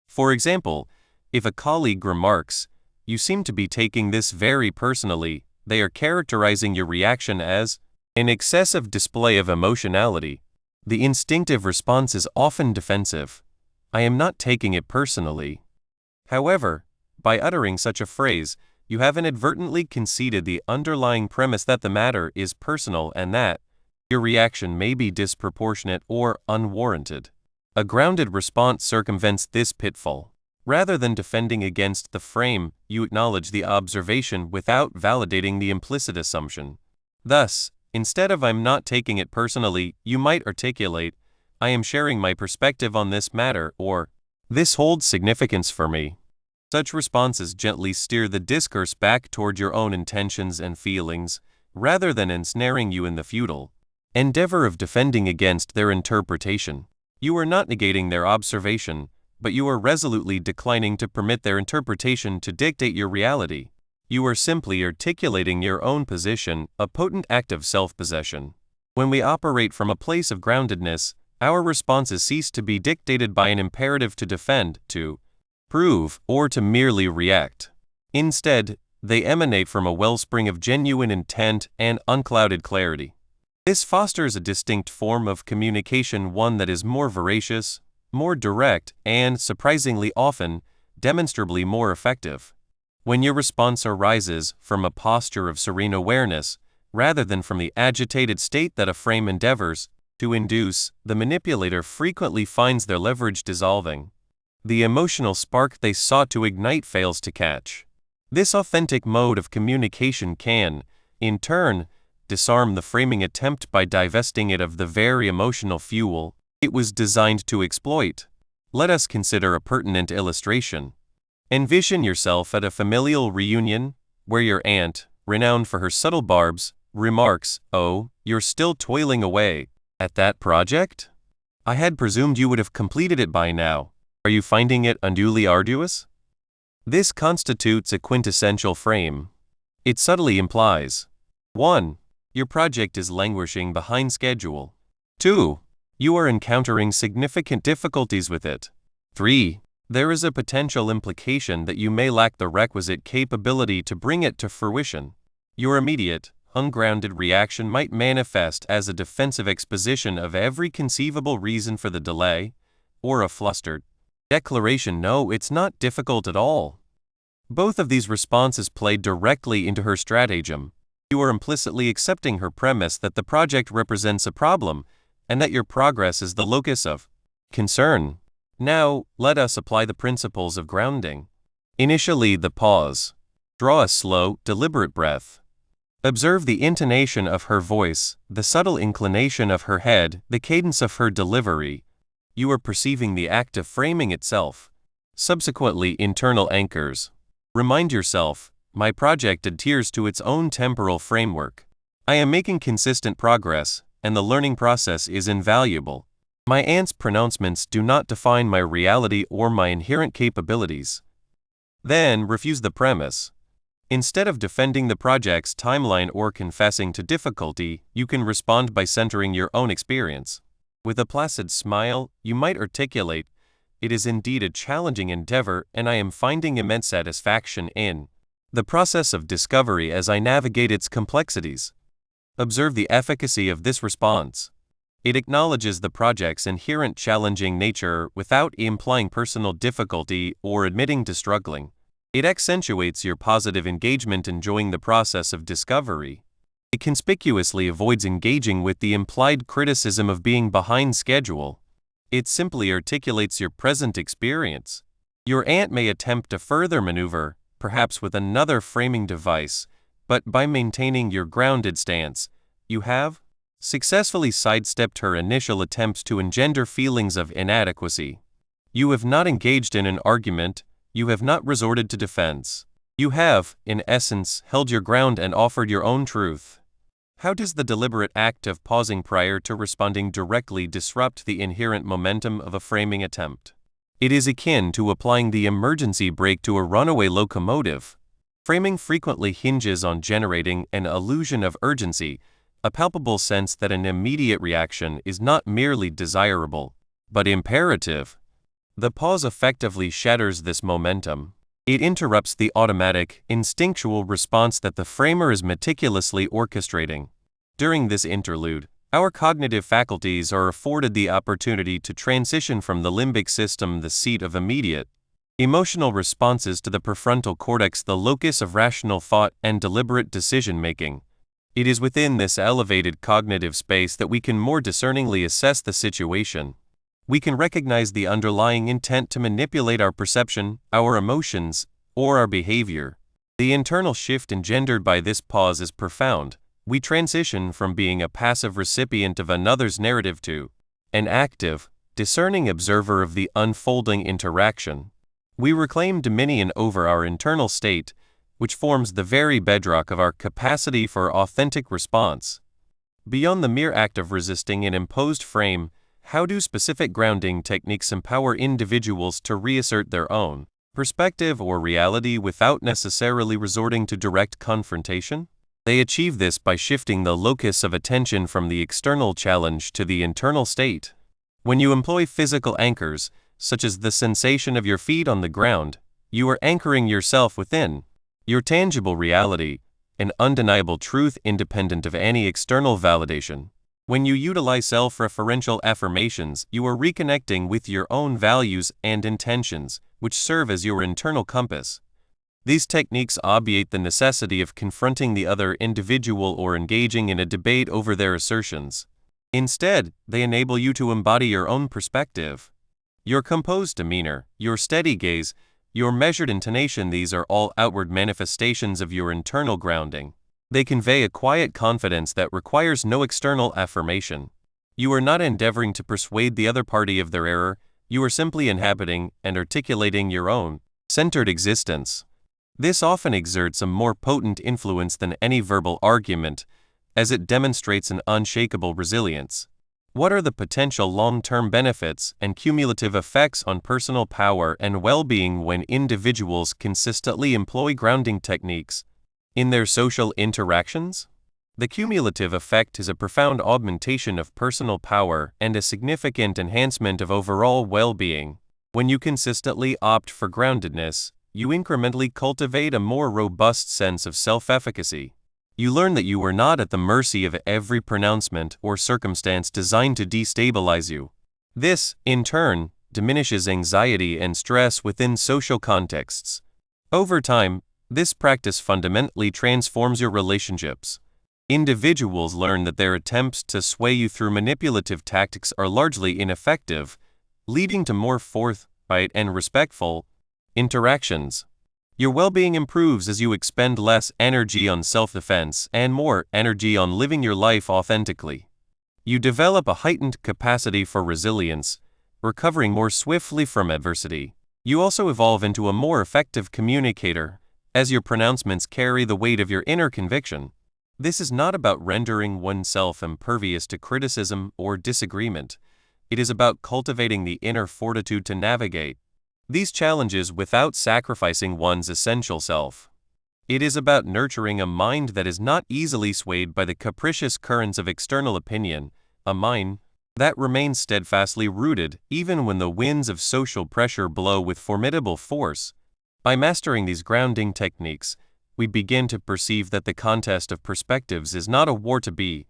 S1: For example, if a colleague remarks, "You seem to be taking this very personally," they are characterizing your reaction as an excessive display of emotionality. The instinctive response is often defensive. "I am not taking it personally." However, by uttering such a phrase, you have inadvertently conceded the underlying premise that the matter is personal and that your reaction may be disproportionate or unwarranted. A grounded response circumvents this pitfall. Rather than defending against the frame, you acknowledge the observation without validating the implicit assumption. Thus, instead of "I'm not taking it personally," you might articulate, "I am sharing my perspective on this matter," or "This holds significance for me." Such responses gently steer the discourse back toward your own intentions and feelings, rather than ensnaring you in the futile endeavor of defending against their interpretation. You are not negating their observation, but you are resolutely declining to permit their interpretation to dictate your reality. You are simply articulating your own position, a potent act of self-possession. When we operate from a place of groundedness, our responses cease to be dictated by an imperative to defend, to prove, or to merely react. Instead, they emanate from a wellspring of genuine intent and unclouded clarity. This fosters a distinct form of communication, one that is more veracious, more direct, and, surprisingly often, demonstrably more effective. When your response arises from a posture of serene awareness, rather than from the agitated state that a frame endeavors to induce, the manipulator frequently finds their leverage dissolving. The emotional spark they sought to ignite fails to catch. This authentic mode of communication can, in turn, disarm the framing attempt by divesting it of the very emotional fuel it was designed to exploit. Let us consider a pertinent illustration. Envision yourself at a familial reunion, where your aunt, renowned for her subtle barbs, remarks, "Oh, you're still toiling away at that project? I had presumed you would have completed it by now. Are you finding it unduly arduous?" This constitutes a quintessential frame. It subtly implies 1. Your project is languishing behind schedule. 2. You are encountering significant difficulties with it. 3. There is a potential implication that you may lack the requisite capability to bring it to fruition. Your immediate, ungrounded reaction might manifest as a defensive exposition of every conceivable reason for the delay, or a flustered declaration, "No, it's not difficult at all." Both of these responses play directly into her stratagem. You are implicitly accepting her premise that the project represents a problem, and that your progress is the locus of concern. Now, let us apply the principles of grounding. Initially, the pause. Draw a slow, deliberate breath. Observe the intonation of her voice, the subtle inclination of her head, the cadence of her delivery. You are perceiving the act of framing itself. Subsequently, internal anchors. Remind yourself, my project adheres to its own temporal framework. I am making consistent progress, and the learning process is invaluable. My aunt's pronouncements do not define my reality or my inherent capabilities. Then, refuse the premise. Instead of defending the project's timeline or confessing to difficulty, you can respond by centering your own experience. With a placid smile, you might articulate, "It is indeed a challenging endeavor, and I am finding immense satisfaction in the process of discovery as I navigate its complexities." Observe the efficacy of this response. It acknowledges the project's inherent challenging nature without implying personal difficulty or admitting to struggling. It accentuates your positive engagement enjoying the process of discovery. It conspicuously avoids engaging with the implied criticism of being behind schedule. It simply articulates your present experience. Your aunt may attempt a further maneuver, perhaps with another framing device, but by maintaining your grounded stance, you have successfully sidestepped her initial attempts to engender feelings of inadequacy. You have not engaged in an argument, you have not resorted to defense. You have, in essence, held your ground and offered your own truth. How does the deliberate act of pausing prior to responding directly disrupt the inherent momentum of a framing attempt? It is akin to applying the emergency brake to a runaway locomotive. Framing frequently hinges on generating an illusion of urgency, a palpable sense that an immediate reaction is not merely desirable, but imperative. The pause effectively shatters this momentum. It interrupts the automatic, instinctual response that the framer is meticulously orchestrating. During this interlude, our cognitive faculties are afforded the opportunity to transition from the limbic system, the seat of immediate emotional responses, to the prefrontal cortex, the locus of rational thought and deliberate decision-making. It is within this elevated cognitive space that we can more discerningly assess the situation. We can recognize the underlying intent to manipulate our perception, our emotions, or our behavior. The internal shift engendered by this pause is profound. We transition from being a passive recipient of another's narrative to an active, discerning observer of the unfolding interaction. We reclaim dominion over our internal state, which forms the very bedrock of our capacity for authentic response. Beyond the mere act of resisting an imposed frame, how do specific grounding techniques empower individuals to reassert their own perspective or reality without necessarily resorting to direct confrontation? They achieve this by shifting the locus of attention from the external challenge to the internal state. When you employ physical anchors, such as the sensation of your feet on the ground, you are anchoring yourself within your tangible reality, an undeniable truth independent of any external validation. When you utilize self-referential affirmations, you are reconnecting with your own values and intentions, which serve as your internal compass. These techniques obviate the necessity of confronting the other individual or engaging in a debate over their assertions. Instead, they enable you to embody your own perspective. Your composed demeanor, your steady gaze, your measured intonation, these are all outward manifestations of your internal grounding. They convey a quiet confidence that requires no external affirmation. You are not endeavoring to persuade the other party of their error, you are simply inhabiting and articulating your own centered existence. This often exerts a more potent influence than any verbal argument, as it demonstrates an unshakable resilience. What are the potential long-term benefits and cumulative effects on personal power and well-being when individuals consistently employ grounding techniques in their social interactions? The cumulative effect is a profound augmentation of personal power and a significant enhancement of overall well-being. When you consistently opt for groundedness, you incrementally cultivate a more robust sense of self-efficacy. You learn that you are not at the mercy of every pronouncement or circumstance designed to destabilize you. This, in turn, diminishes anxiety and stress within social contexts. Over time, this practice fundamentally transforms your relationships. Individuals learn that their attempts to sway you through manipulative tactics are largely ineffective, leading to more forthright and respectful interactions. Your well-being improves as you expend less energy on self-defense and more energy on living your life authentically. You develop a heightened capacity for resilience, recovering more swiftly from adversity. You also evolve into a more effective communicator, as your pronouncements carry the weight of your inner conviction. This is not about rendering oneself impervious to criticism or disagreement. It is about cultivating the inner fortitude to navigate these challenges without sacrificing one's essential self. It is about nurturing a mind that is not easily swayed by the capricious currents of external opinion, a mind that remains steadfastly rooted even when the winds of social pressure blow with formidable force. By mastering these grounding techniques, we begin to perceive that the contest of perspectives is not a war to be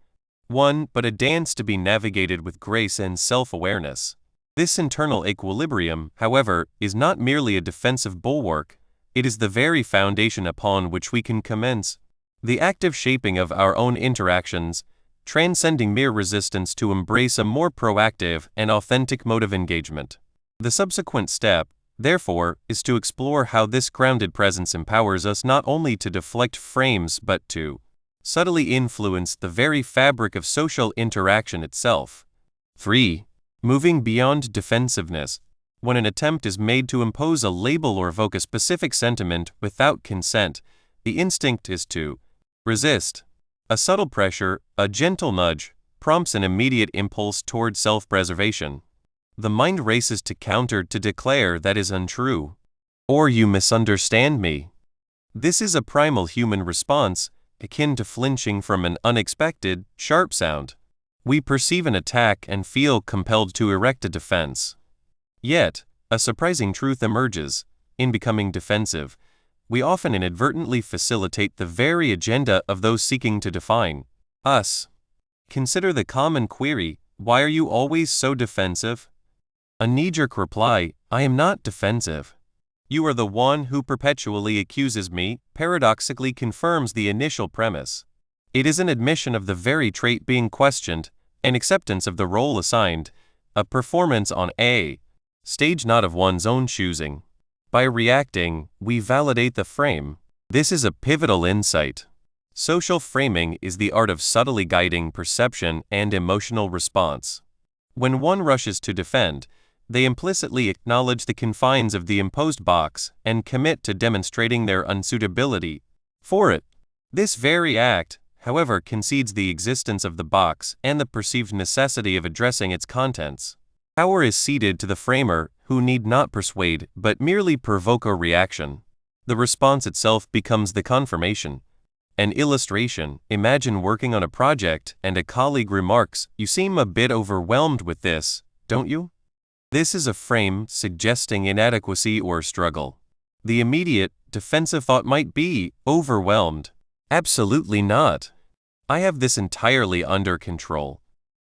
S1: won, but a dance to be navigated with grace and self-awareness. This internal equilibrium, however, is not merely a defensive bulwark, it is the very foundation upon which we can commence the active shaping of our own interactions, transcending mere resistance to embrace a more proactive and authentic mode of engagement. The subsequent step, therefore, is to explore how this grounded presence empowers us not only to deflect frames but to subtly influence the very fabric of social interaction itself. 3. Moving beyond defensiveness. When an attempt is made to impose a label or evoke a specific sentiment without consent, the instinct is to resist. A subtle pressure, a gentle nudge, prompts an immediate impulse toward self-preservation. The mind races to counter, to declare that is untrue. Or you misunderstand me. This is a primal human response, akin to flinching from an unexpected, sharp sound. We perceive an attack and feel compelled to erect a defense. Yet, a surprising truth emerges. In becoming defensive, we often inadvertently facilitate the very agenda of those seeking to define us. Consider the common query, "Why are you always so defensive?" A knee-jerk reply, "I am not defensive. You are the one who perpetually accuses me," paradoxically confirms the initial premise. It is an admission of the very trait being questioned, an acceptance of the role assigned, a performance on a stage not of one's own choosing. By reacting, we validate the frame. This is a pivotal insight. Social framing is the art of subtly guiding perception and emotional response. When one rushes to defend, they implicitly acknowledge the confines of the imposed box and commit to demonstrating their unsuitability for it. This very act, however, concedes the existence of the box and the perceived necessity of addressing its contents. Power is ceded to the framer, who need not persuade but merely provoke a reaction. The response itself becomes the confirmation. An illustration: imagine working on a project and a colleague remarks, "You seem a bit overwhelmed with this, don't you?" This is a frame suggesting inadequacy or struggle. The immediate, defensive thought might be, "Overwhelmed? Absolutely not. I have this entirely under control."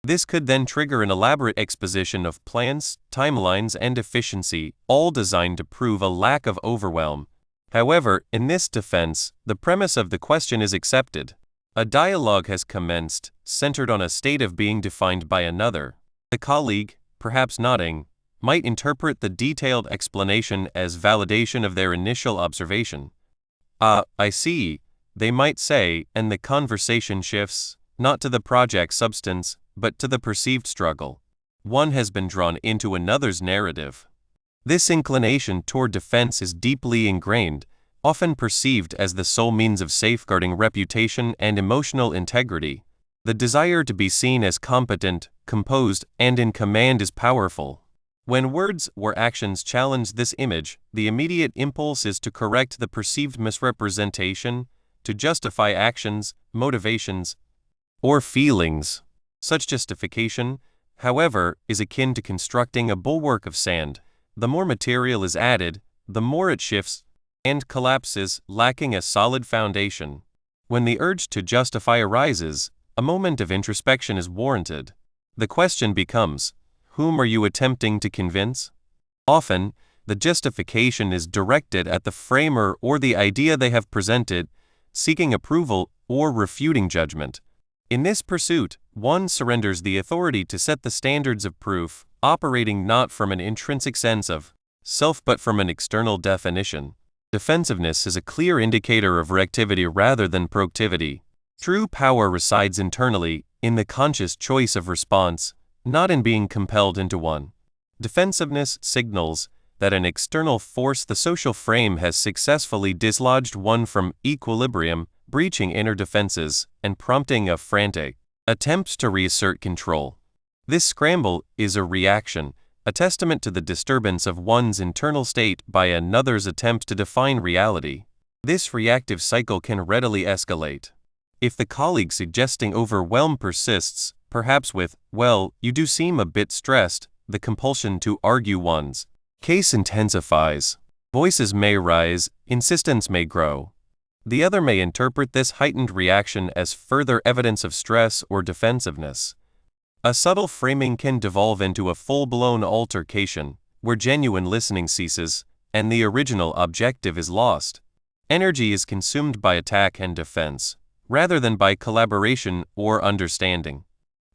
S1: This could then trigger an elaborate exposition of plans, timelines, and efficiency, all designed to prove a lack of overwhelm. However, in this defense, the premise of the question is accepted. A dialogue has commenced, centered on a state of being defined by another. The colleague, perhaps nodding, might interpret the detailed explanation as validation of their initial observation. "Ah, I see," they might say, and the conversation shifts, not to the project's substance, but to the perceived struggle. One has been drawn into another's narrative. This inclination toward defense is deeply ingrained, often perceived as the sole means of safeguarding reputation and emotional integrity. The desire to be seen as competent, composed, and in command is powerful. When words or actions challenge this image, the immediate impulse is to correct the perceived misrepresentation, to justify actions, motivations, or feelings. Such justification, however, is akin to constructing a bulwark of sand. The more material is added, the more it shifts and collapses, lacking a solid foundation. When the urge to justify arises, a moment of introspection is warranted. The question becomes, whom are you attempting to convince? Often, the justification is directed at the framer or the idea they have presented, seeking approval or refuting judgment. In this pursuit, one surrenders the authority to set the standards of proof, operating not from an intrinsic sense of self but from an external definition. Defensiveness is a clear indicator of reactivity rather than proactivity. True power resides internally, in the conscious choice of response, not in being compelled into one. Defensiveness signals that an external force, the social frame, has successfully dislodged one from equilibrium, breaching inner defenses and prompting a frantic attempt to reassert control. This scramble is a reaction, a testament to the disturbance of one's internal state by another's attempt to define reality. This reactive cycle can readily escalate. If the colleague suggesting overwhelm persists, perhaps with, "Well, you do seem a bit stressed," the compulsion to argue one's case intensifies. Voices may rise, insistence may grow. The other may interpret this heightened reaction as further evidence of stress or defensiveness. A subtle framing can devolve into a full-blown altercation, where genuine listening ceases, and the original objective is lost. Energy is consumed by attack and defense, rather than by collaboration or understanding.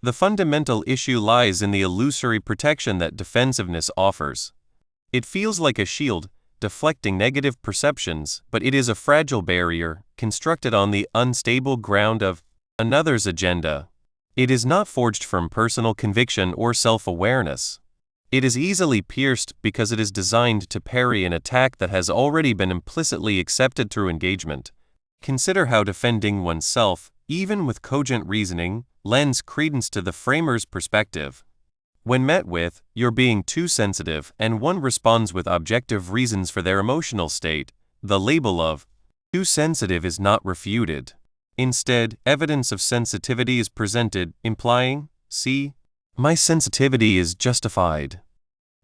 S1: The fundamental issue lies in the illusory protection that defensiveness offers. It feels like a shield, deflecting negative perceptions, but it is a fragile barrier, constructed on the unstable ground of another's agenda. It is not forged from personal conviction or self-awareness. It is easily pierced because it is designed to parry an attack that has already been implicitly accepted through engagement. Consider how defending oneself, even with cogent reasoning, lends credence to the framer's perspective. When met with, "You're being too sensitive," and one responds with objective reasons for their emotional state, the label of too sensitive is not refuted. Instead, evidence of sensitivity is presented, implying, "See, my sensitivity is justified."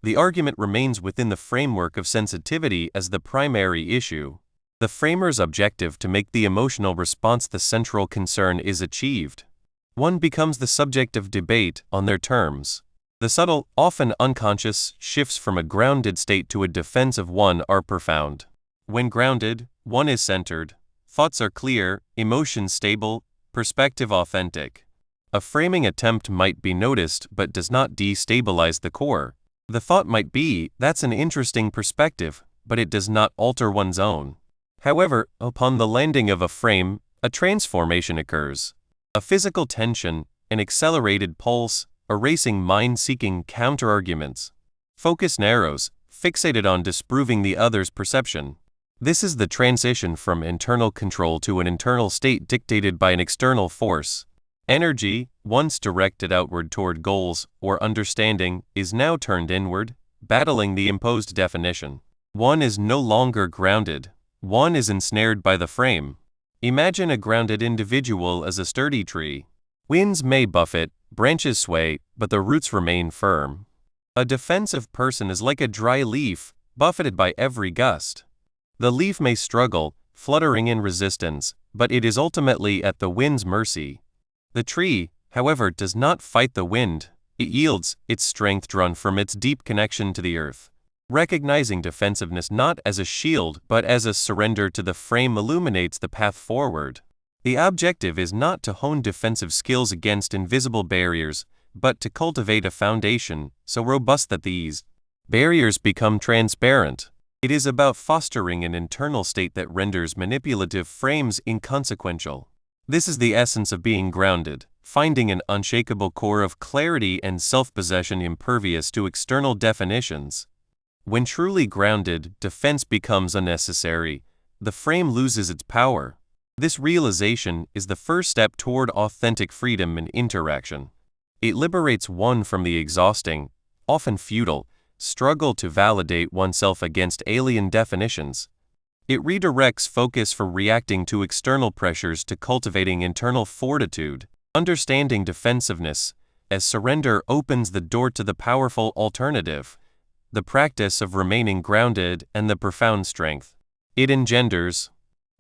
S1: The argument remains within the framework of sensitivity as the primary issue. The framer's objective to make the emotional response the central concern is achieved. One becomes the subject of debate on their terms. The subtle, often unconscious, shifts from a grounded state to a defensive one are profound. When grounded, one is centered. Thoughts are clear, emotions stable, perspective authentic. A framing attempt might be noticed but does not destabilize the core. The thought might be, "That's an interesting perspective," but it does not alter one's own. However, upon the landing of a frame, a transformation occurs. A physical tension, an accelerated pulse, a racing mind seeking counterarguments. Focus narrows, fixated on disproving the other's perception. This is the transition from internal control to an internal state dictated by an external force. Energy, once directed outward toward goals or understanding, is now turned inward, battling the imposed definition. One is no longer grounded. One is ensnared by the frame. Imagine a grounded individual as a sturdy tree. Winds may buffet, branches sway, but the roots remain firm. A defensive person is like a dry leaf, buffeted by every gust. The leaf may struggle, fluttering in resistance, but it is ultimately at the wind's mercy. The tree, however, does not fight the wind. It yields, its strength drawn from its deep connection to the earth. Recognizing defensiveness not as a shield but as a surrender to the frame illuminates the path forward. The objective is not to hone defensive skills against invisible barriers, but to cultivate a foundation so robust that these barriers become transparent. It is about fostering an internal state that renders manipulative frames inconsequential. This is the essence of being grounded, finding an unshakable core of clarity and self-possession impervious to external definitions. When truly grounded, defense becomes unnecessary. The frame loses its power. This realization is the first step toward authentic freedom in interaction. It liberates one from the exhausting, often futile, struggle to validate oneself against alien definitions. It redirects focus from reacting to external pressures to cultivating internal fortitude, understanding defensiveness, as surrender opens the door to the powerful alternative, the practice of remaining grounded and the profound strength it engenders.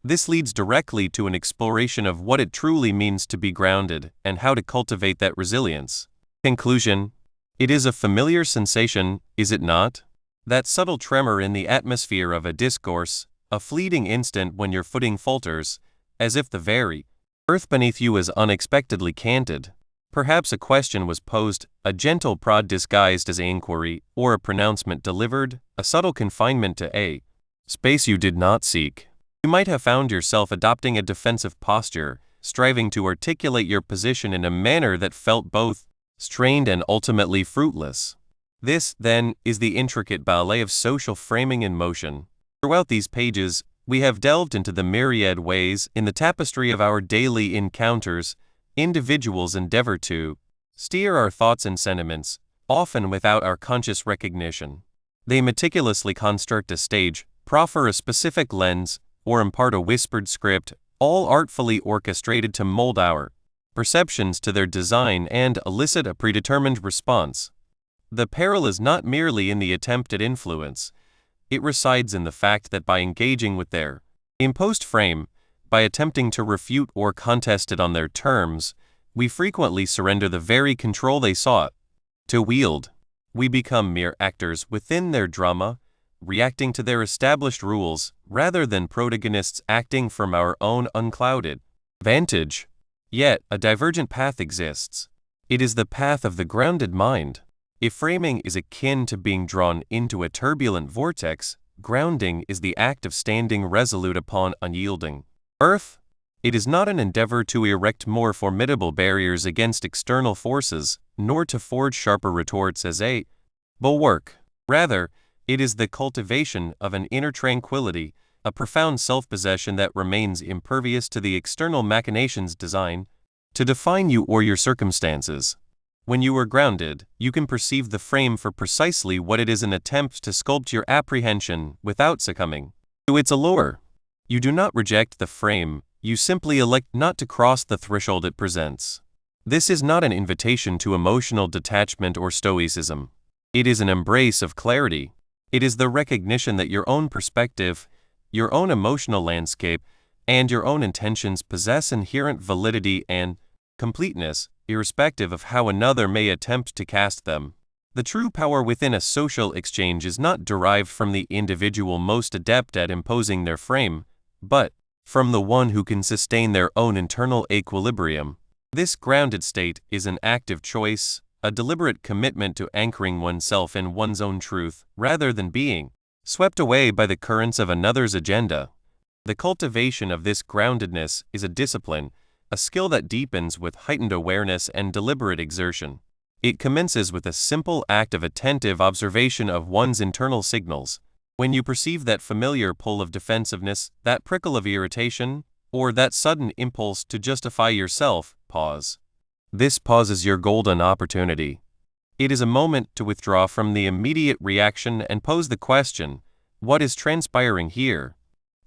S1: This leads directly to an exploration of what it truly means to be grounded and how to cultivate that resilience. Conclusion: it is a familiar sensation, is it not? That subtle tremor in the atmosphere of a discourse, a fleeting instant when your footing falters, as if the very earth beneath you is unexpectedly canted. Perhaps a question was posed, a gentle prod disguised as inquiry, or a pronouncement delivered, a subtle confinement to a space you did not seek. You might have found yourself adopting a defensive posture, striving to articulate your position in a manner that felt both strained and ultimately fruitless. This, then, is the intricate ballet of social framing in motion. Throughout these pages, we have delved into the myriad ways, in the tapestry of our daily encounters, individuals endeavor to steer our thoughts and sentiments, often without our conscious recognition. They meticulously construct a stage, proffer a specific lens, or impart a whispered script, all artfully orchestrated to mold our perceptions to their design and elicit a predetermined response. The peril is not merely in the attempt at influence. It resides in the fact that by engaging with their imposed frame, by attempting to refute or contest it on their terms, we frequently surrender the very control they sought to wield. We become mere actors within their drama, reacting to their established rules rather than protagonists acting from our own unclouded vantage. Yet, a divergent path exists. It is the path of the grounded mind. If framing is akin to being drawn into a turbulent vortex, grounding is the act of standing resolute upon unyielding earth. It is not an endeavor to erect more formidable barriers against external forces, nor to forge sharper retorts as a bulwark. Rather, it is the cultivation of an inner tranquility, a profound self-possession that remains impervious to the external machinations designed to define you or your circumstances. When you are grounded, you can perceive the frame for precisely what it is, an attempt to sculpt your apprehension without succumbing to its allure. You do not reject the frame, you simply elect not to cross the threshold it presents. This is not an invitation to emotional detachment or stoicism. It is an embrace of clarity. It is the recognition that your own perspective, your own emotional landscape, and your own intentions possess inherent validity and completeness, irrespective of how another may attempt to cast them. The true power within a social exchange is not derived from the individual most adept at imposing their frame, but from the one who can sustain their own internal equilibrium. This grounded state is an active choice, a deliberate commitment to anchoring oneself in one's own truth, rather than being swept away by the currents of another's agenda. The cultivation of this groundedness is a discipline, a skill that deepens with heightened awareness and deliberate exertion. It commences with a simple act of attentive observation of one's internal signals. When you perceive that familiar pull of defensiveness, that prickle of irritation, or that sudden impulse to justify yourself, pause. This pause is your golden opportunity. It is a moment to withdraw from the immediate reaction and pose the question, what is transpiring here?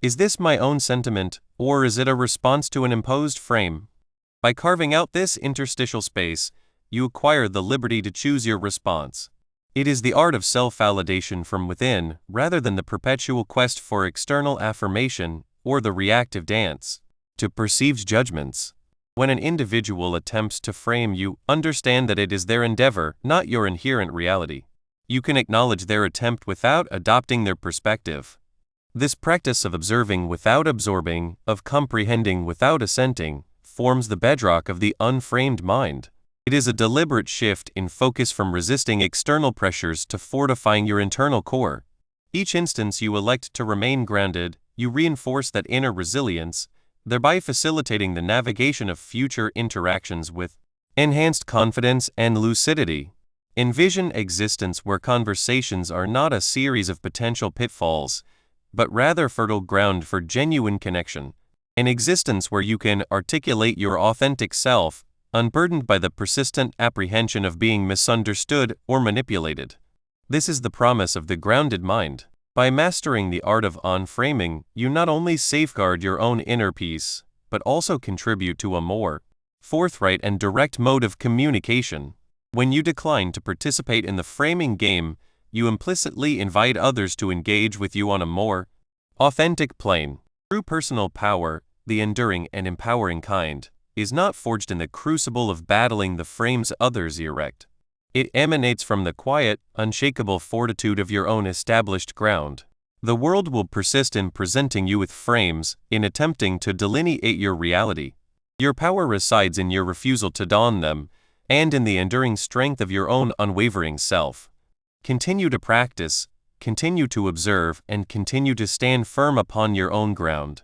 S1: Is this my own sentiment, or is it a response to an imposed frame? By carving out this interstitial space, you acquire the liberty to choose your response. It is the art of self-validation from within, rather than the perpetual quest for external affirmation or the reactive dance to perceived judgments. When an individual attempts to frame you, understand that it is their endeavor, not your inherent reality. You can acknowledge their attempt without adopting their perspective. This practice of observing without absorbing, of comprehending without assenting, forms the bedrock of the unframed mind. It is a deliberate shift in focus from resisting external pressures to fortifying your internal core. Each instance you elect to remain grounded, you reinforce that inner resilience, thereby facilitating the navigation of future interactions with enhanced confidence and lucidity. Envision existence where conversations are not a series of potential pitfalls, but rather fertile ground for genuine connection. An existence where you can articulate your authentic self, unburdened by the persistent apprehension of being misunderstood or manipulated. This is the promise of the grounded mind. By mastering the art of unframing, you not only safeguard your own inner peace, but also contribute to a more forthright and direct mode of communication. When you decline to participate in the framing game, you implicitly invite others to engage with you on a more authentic plane. True personal power, the enduring and empowering kind, is not forged in the crucible of battling the frames others erect. It emanates from the quiet, unshakable fortitude of your own established ground. The world will persist in presenting you with frames, in attempting to delineate your reality. Your power resides in your refusal to don them, and in the enduring strength of your own unwavering self. Continue to practice, continue to observe, and continue to stand firm upon your own ground.